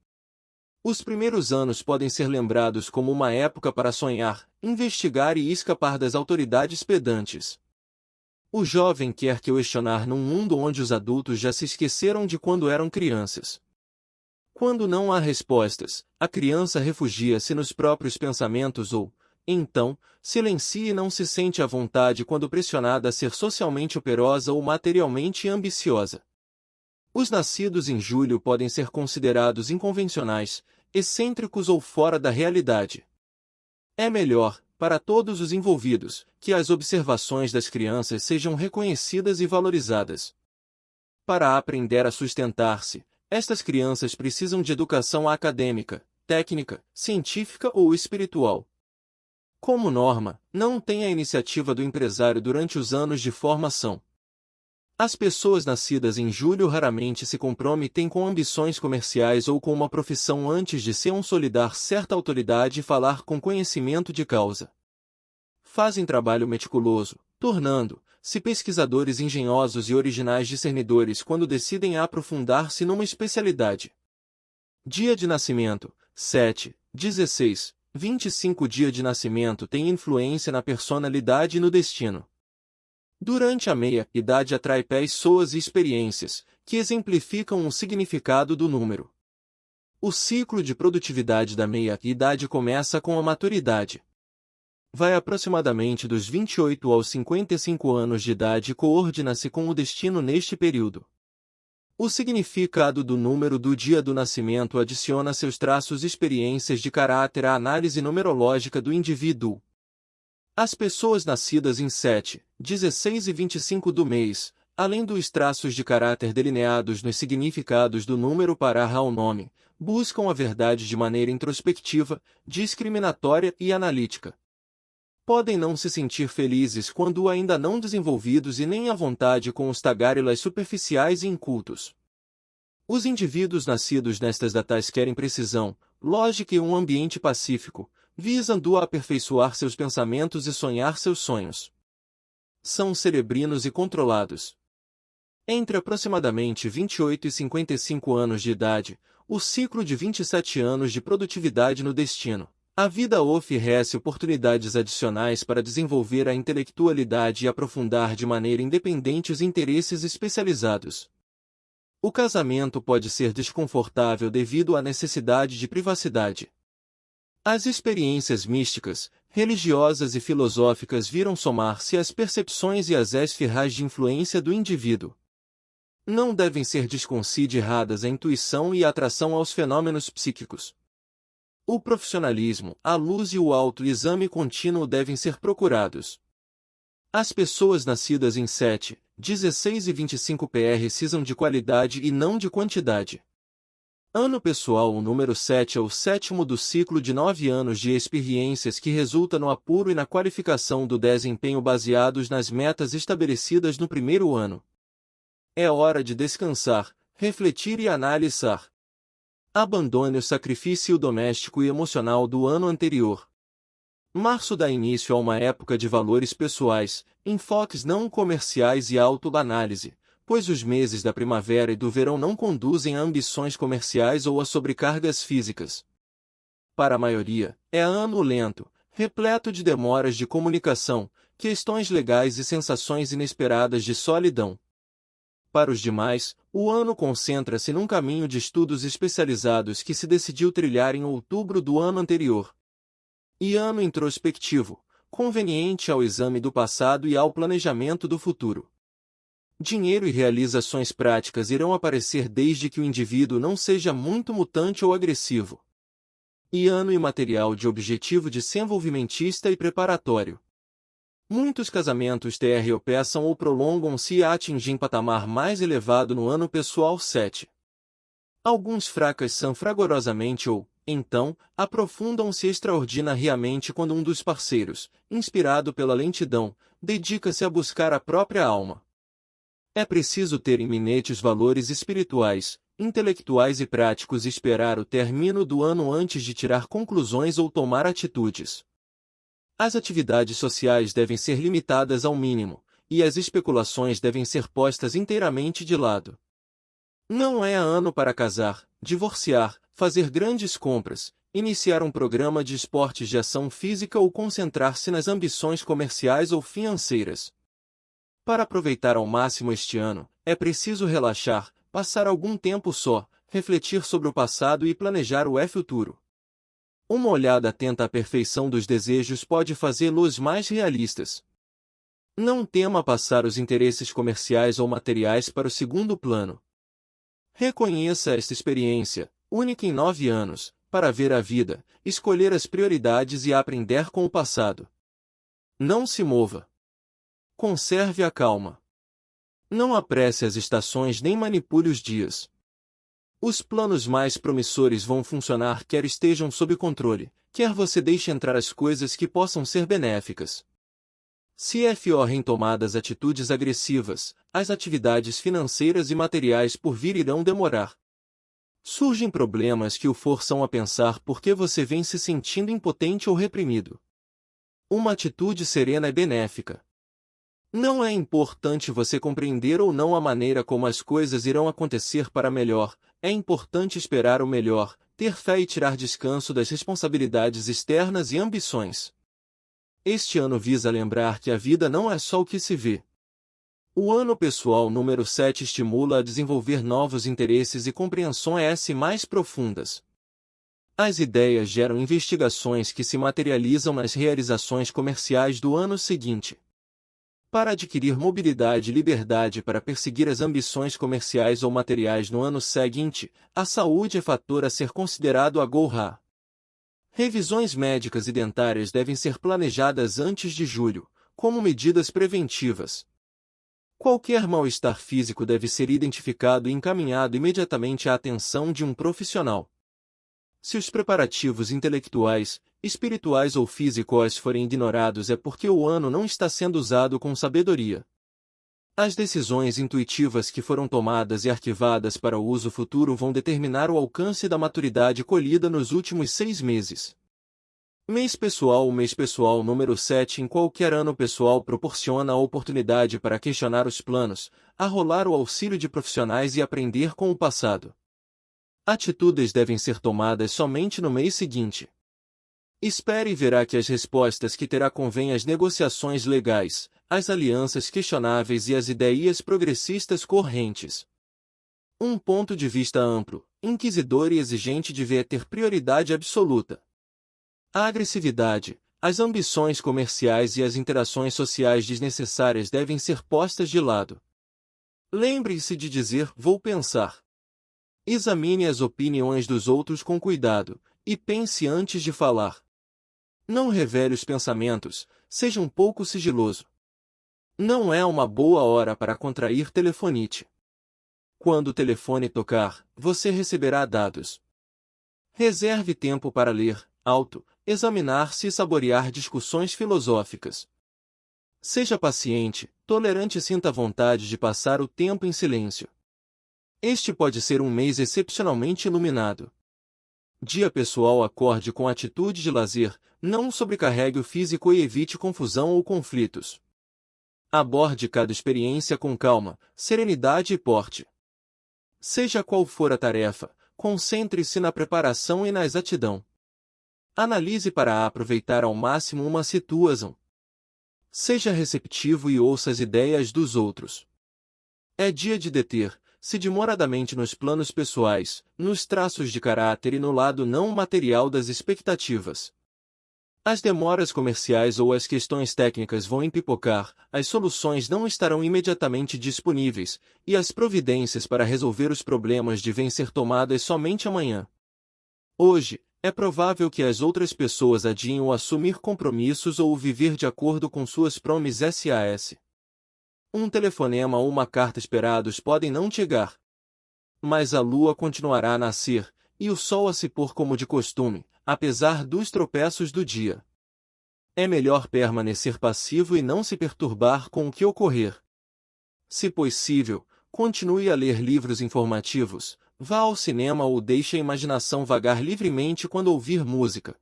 Os primeiros anos podem ser lembrados como uma época para sonhar, investigar e escapar das autoridades pedantes. O jovem quer questionar num mundo onde os adultos já se esqueceram de quando eram crianças. Quando não há respostas, a criança refugia-se nos próprios pensamentos ou, então, silencia e não se sente à vontade quando pressionada a ser socialmente operosa ou materialmente ambiciosa. Os nascidos em julho podem ser considerados inconvencionais, excêntricos ou fora da realidade. É melhor, para todos os envolvidos, que as observações das crianças sejam reconhecidas e valorizadas. Para aprender a sustentar-se, estas crianças precisam de educação acadêmica, técnica, científica ou espiritual. Como norma, não tem a iniciativa do empresário durante os anos de formação. As pessoas nascidas em julho raramente se comprometem com ambições comerciais ou com uma profissão antes de se consolidar certa autoridade e falar com conhecimento de causa. Fazem trabalho meticuloso, tornando-se pesquisadores engenhosos e originais discernidores quando decidem aprofundar-se numa especialidade. Dia de nascimento: 7, 16, 25. Dia de nascimento tem influência na personalidade e no destino. Durante a meia-idade atrai pessoas e experiências, que exemplificam o significado do número. O ciclo de produtividade da meia-idade começa com a maturidade. Vai aproximadamente dos 28 aos 55 anos de idade e coordena-se com o destino neste período. O significado do número do dia do nascimento adiciona seus traços e experiências de caráter à análise numerológica do indivíduo. As pessoas nascidas em 7, 16 e 25 do mês, além dos traços de caráter delineados nos significados do número para ao nome, buscam a verdade de maneira introspectiva, discriminatória e analítica. Podem não se sentir felizes quando ainda não desenvolvidos e nem à vontade com os tagarelas superficiais e incultos. Os indivíduos nascidos nestas datas querem precisão, lógica e um ambiente pacífico, visando aperfeiçoar seus pensamentos e sonhar seus sonhos. São cerebrinos e controlados. Entre aproximadamente 28 e 55 anos de idade, o ciclo de 27 anos de produtividade no destino. A vida oferece oportunidades adicionais para desenvolver a intelectualidade e aprofundar de maneira independente os interesses especializados. O casamento pode ser desconfortável devido à necessidade de privacidade. As experiências místicas, religiosas e filosóficas viram somar-se às percepções e às esferas de influência do indivíduo. Não devem ser desconsideradas a intuição e a atração aos fenômenos psíquicos. O profissionalismo, a luz e o autoexame contínuo devem ser procurados. As pessoas nascidas em 7, 16 e 25 precisam de qualidade e não de quantidade. Ano pessoal. O número 7 é o sétimo do ciclo de 9 anos de experiências que resulta no apuro e na qualificação do desempenho baseados nas metas estabelecidas no primeiro ano. É hora de descansar, refletir e analisar. Abandone o sacrifício doméstico e emocional do ano anterior. Março dá início a uma época de valores pessoais, enfoques não comerciais e autoanálise, pois os meses da primavera e do verão não conduzem a ambições comerciais ou a sobrecargas físicas. Para a maioria, é ano lento, repleto de demoras de comunicação, questões legais e sensações inesperadas de solidão. Para os demais, o ano concentra-se num caminho de estudos especializados que se decidiu trilhar em outubro do ano anterior. E ano introspectivo, conveniente ao exame do passado e ao planejamento do futuro. Dinheiro e realizações práticas irão aparecer desde que o indivíduo não seja muito mutante ou agressivo. E ano imaterial de objetivo desenvolvimentista e preparatório. Muitos casamentos tropeçam ou prolongam-se e atingem patamar mais elevado no ano pessoal 7. Alguns fracassam fragorosamente ou, então, aprofundam-se extraordinariamente quando um dos parceiros, inspirado pela lentidão, dedica-se a buscar a própria alma. É preciso ter iminentes valores espirituais, intelectuais e práticos e esperar o término do ano antes de tirar conclusões ou tomar atitudes. As atividades sociais devem ser limitadas ao mínimo, e as especulações devem ser postas inteiramente de lado. Não é ano para casar, divorciar, fazer grandes compras, iniciar um programa de esportes de ação física ou concentrar-se nas ambições comerciais ou financeiras. Para aproveitar ao máximo este ano, é preciso relaxar, passar algum tempo só, refletir sobre o passado e planejar o futuro. Uma olhada atenta à perfeição dos desejos pode fazê-los mais realistas. Não tema passar os interesses comerciais ou materiais para o segundo plano. Reconheça esta experiência, única em 9 anos, para ver a vida, escolher as prioridades e aprender com o passado. Não se mova. Conserve a calma. Não apresse as estações nem manipule os dias. Os planos mais promissores vão funcionar quer estejam sob controle, quer você deixe entrar as coisas que possam ser benéficas. Se forem tomadas atitudes agressivas, as atividades financeiras e materiais por vir irão demorar. Surgem problemas que o forçam a pensar por que você vem se sentindo impotente ou reprimido. Uma atitude serena é benéfica. Não é importante você compreender ou não a maneira como as coisas irão acontecer para melhor, é importante esperar o melhor, ter fé e tirar descanso das responsabilidades externas e ambições. Este ano visa lembrar que a vida não é só o que se vê. O ano pessoal número 7 estimula a desenvolver novos interesses e compreensões mais profundas. As ideias geram investigações que se materializam nas realizações comerciais do ano seguinte. Para adquirir mobilidade e liberdade para perseguir as ambições comerciais ou materiais no ano seguinte, a saúde é fator a ser considerado agora. Revisões médicas e dentárias devem ser planejadas antes de julho, como medidas preventivas. Qualquer mal-estar físico deve ser identificado e encaminhado imediatamente à atenção de um profissional. Se os preparativos intelectuais, espirituais ou físicos forem ignorados é porque o ano não está sendo usado com sabedoria. As decisões intuitivas que foram tomadas e arquivadas para o uso futuro vão determinar o alcance da maturidade colhida nos últimos 6 meses. Mês pessoal. O mês pessoal número 7 em qualquer ano pessoal proporciona a oportunidade para questionar os planos, arrolar o auxílio de profissionais e aprender com o passado. Atitudes devem ser tomadas somente no mês seguinte. Espere e verá que as respostas que terá convêm às negociações legais, às alianças questionáveis e às ideias progressistas correntes. Um ponto de vista amplo, inquisidor e exigente deve ter prioridade absoluta. A agressividade, as ambições comerciais e as interações sociais desnecessárias devem ser postas de lado. Lembre-se de dizer, vou pensar. Examine as opiniões dos outros com cuidado, e pense antes de falar. Não revele os pensamentos, seja um pouco sigiloso. Não é uma boa hora para contrair telefonite. Quando o telefone tocar, você receberá dados. Reserve tempo para ler, examinar-se e saborear discussões filosóficas. Seja paciente, tolerante e sinta vontade de passar o tempo em silêncio. Este pode ser um mês excepcionalmente iluminado. Dia pessoal. Acorde com atitude de lazer, não sobrecarregue o físico e evite confusão ou conflitos. Aborde cada experiência com calma, serenidade e porte. Seja qual for a tarefa, concentre-se na preparação e na exatidão. Analise para aproveitar ao máximo uma situação. Seja receptivo e ouça as ideias dos outros. É dia de deter-se demoradamente nos planos pessoais, nos traços de caráter e no lado não material das expectativas. As demoras comerciais ou as questões técnicas vão empipocar, as soluções não estarão imediatamente disponíveis, e as providências para resolver os problemas devem ser tomadas somente amanhã. Hoje, é provável que as outras pessoas adiem o assumir compromissos ou o viver de acordo com suas promessas. Um telefonema ou uma carta esperados podem não chegar. Mas a lua continuará a nascer, e o sol a se pôr como de costume, apesar dos tropeços do dia. É melhor permanecer passivo e não se perturbar com o que ocorrer. Se possível, continue a ler livros informativos, vá ao cinema ou deixe a imaginação vagar livremente quando ouvir música.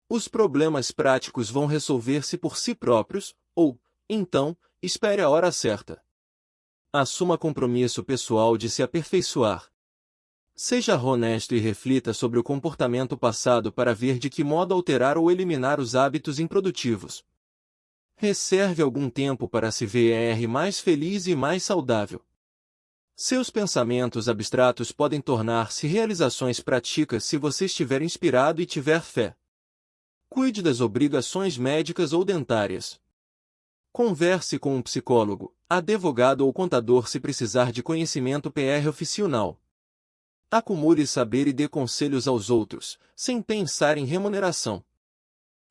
Os problemas práticos vão resolver-se por si próprios, ou, então, espere a hora certa. Assuma compromisso pessoal de se aperfeiçoar. Seja honesto e reflita sobre o comportamento passado para ver de que modo alterar ou eliminar os hábitos improdutivos. Reserve algum tempo para se ver mais feliz e mais saudável. Seus pensamentos abstratos podem tornar-se realizações práticas se você estiver inspirado e tiver fé. Cuide das obrigações médicas ou dentárias. Converse com um psicólogo, advogado ou contador se precisar de conhecimento profissional. Acumule saber e dê conselhos aos outros, sem pensar em remuneração.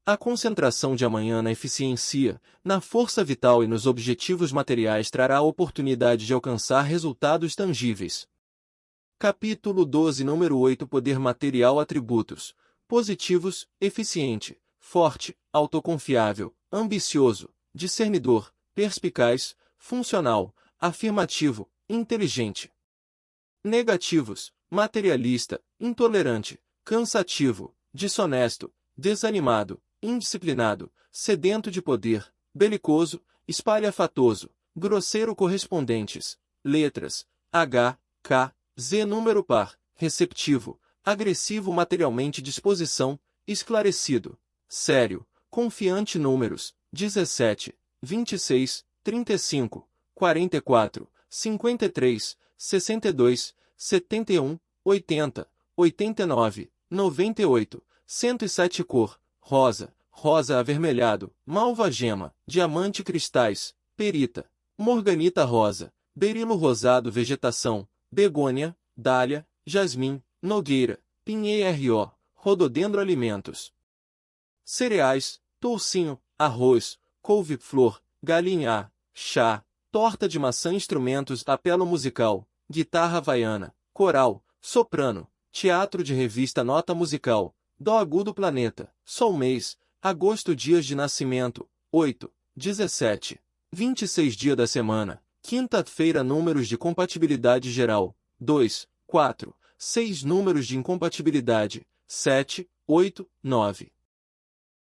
A concentração de amanhã na eficiência, na força vital e nos objetivos materiais trará a oportunidade de alcançar resultados tangíveis. Capítulo 12, número 8. Poder material. Atributos: positivos, eficiente, forte, autoconfiável, ambicioso, discernidor, perspicaz, funcional, afirmativo, inteligente. Negativos: materialista, intolerante, cansativo, desonesto, desanimado, indisciplinado, sedento de poder, belicoso, espalhafatoso, grosseiro. Correspondentes: letras H, K, Z. Número par, receptivo, agressivo. Materialmente: disposição, esclarecido, sério, confiante. Números 17, 26, 35, 44, 53, 62, 71, 80, 89, 98, 107 cor, rosa, rosa avermelhado, malva gema, diamante cristais, perita, morganita rosa, berilo rosado vegetação, begônia, dália, jasmim, nogueira, pinheiro, rododendro alimentos. Cereais, toucinho, arroz, couve-flor, galinha, chá, torta de maçã instrumentos apelo musical, guitarra havaiana, coral, soprano, teatro de revista nota musical, dó agudo planeta, sol mês, agosto dias de nascimento, 8, 17, 26 dia da semana, quinta-feira números de compatibilidade geral, 2, 4, 6 números de incompatibilidade, 7, 8, 9.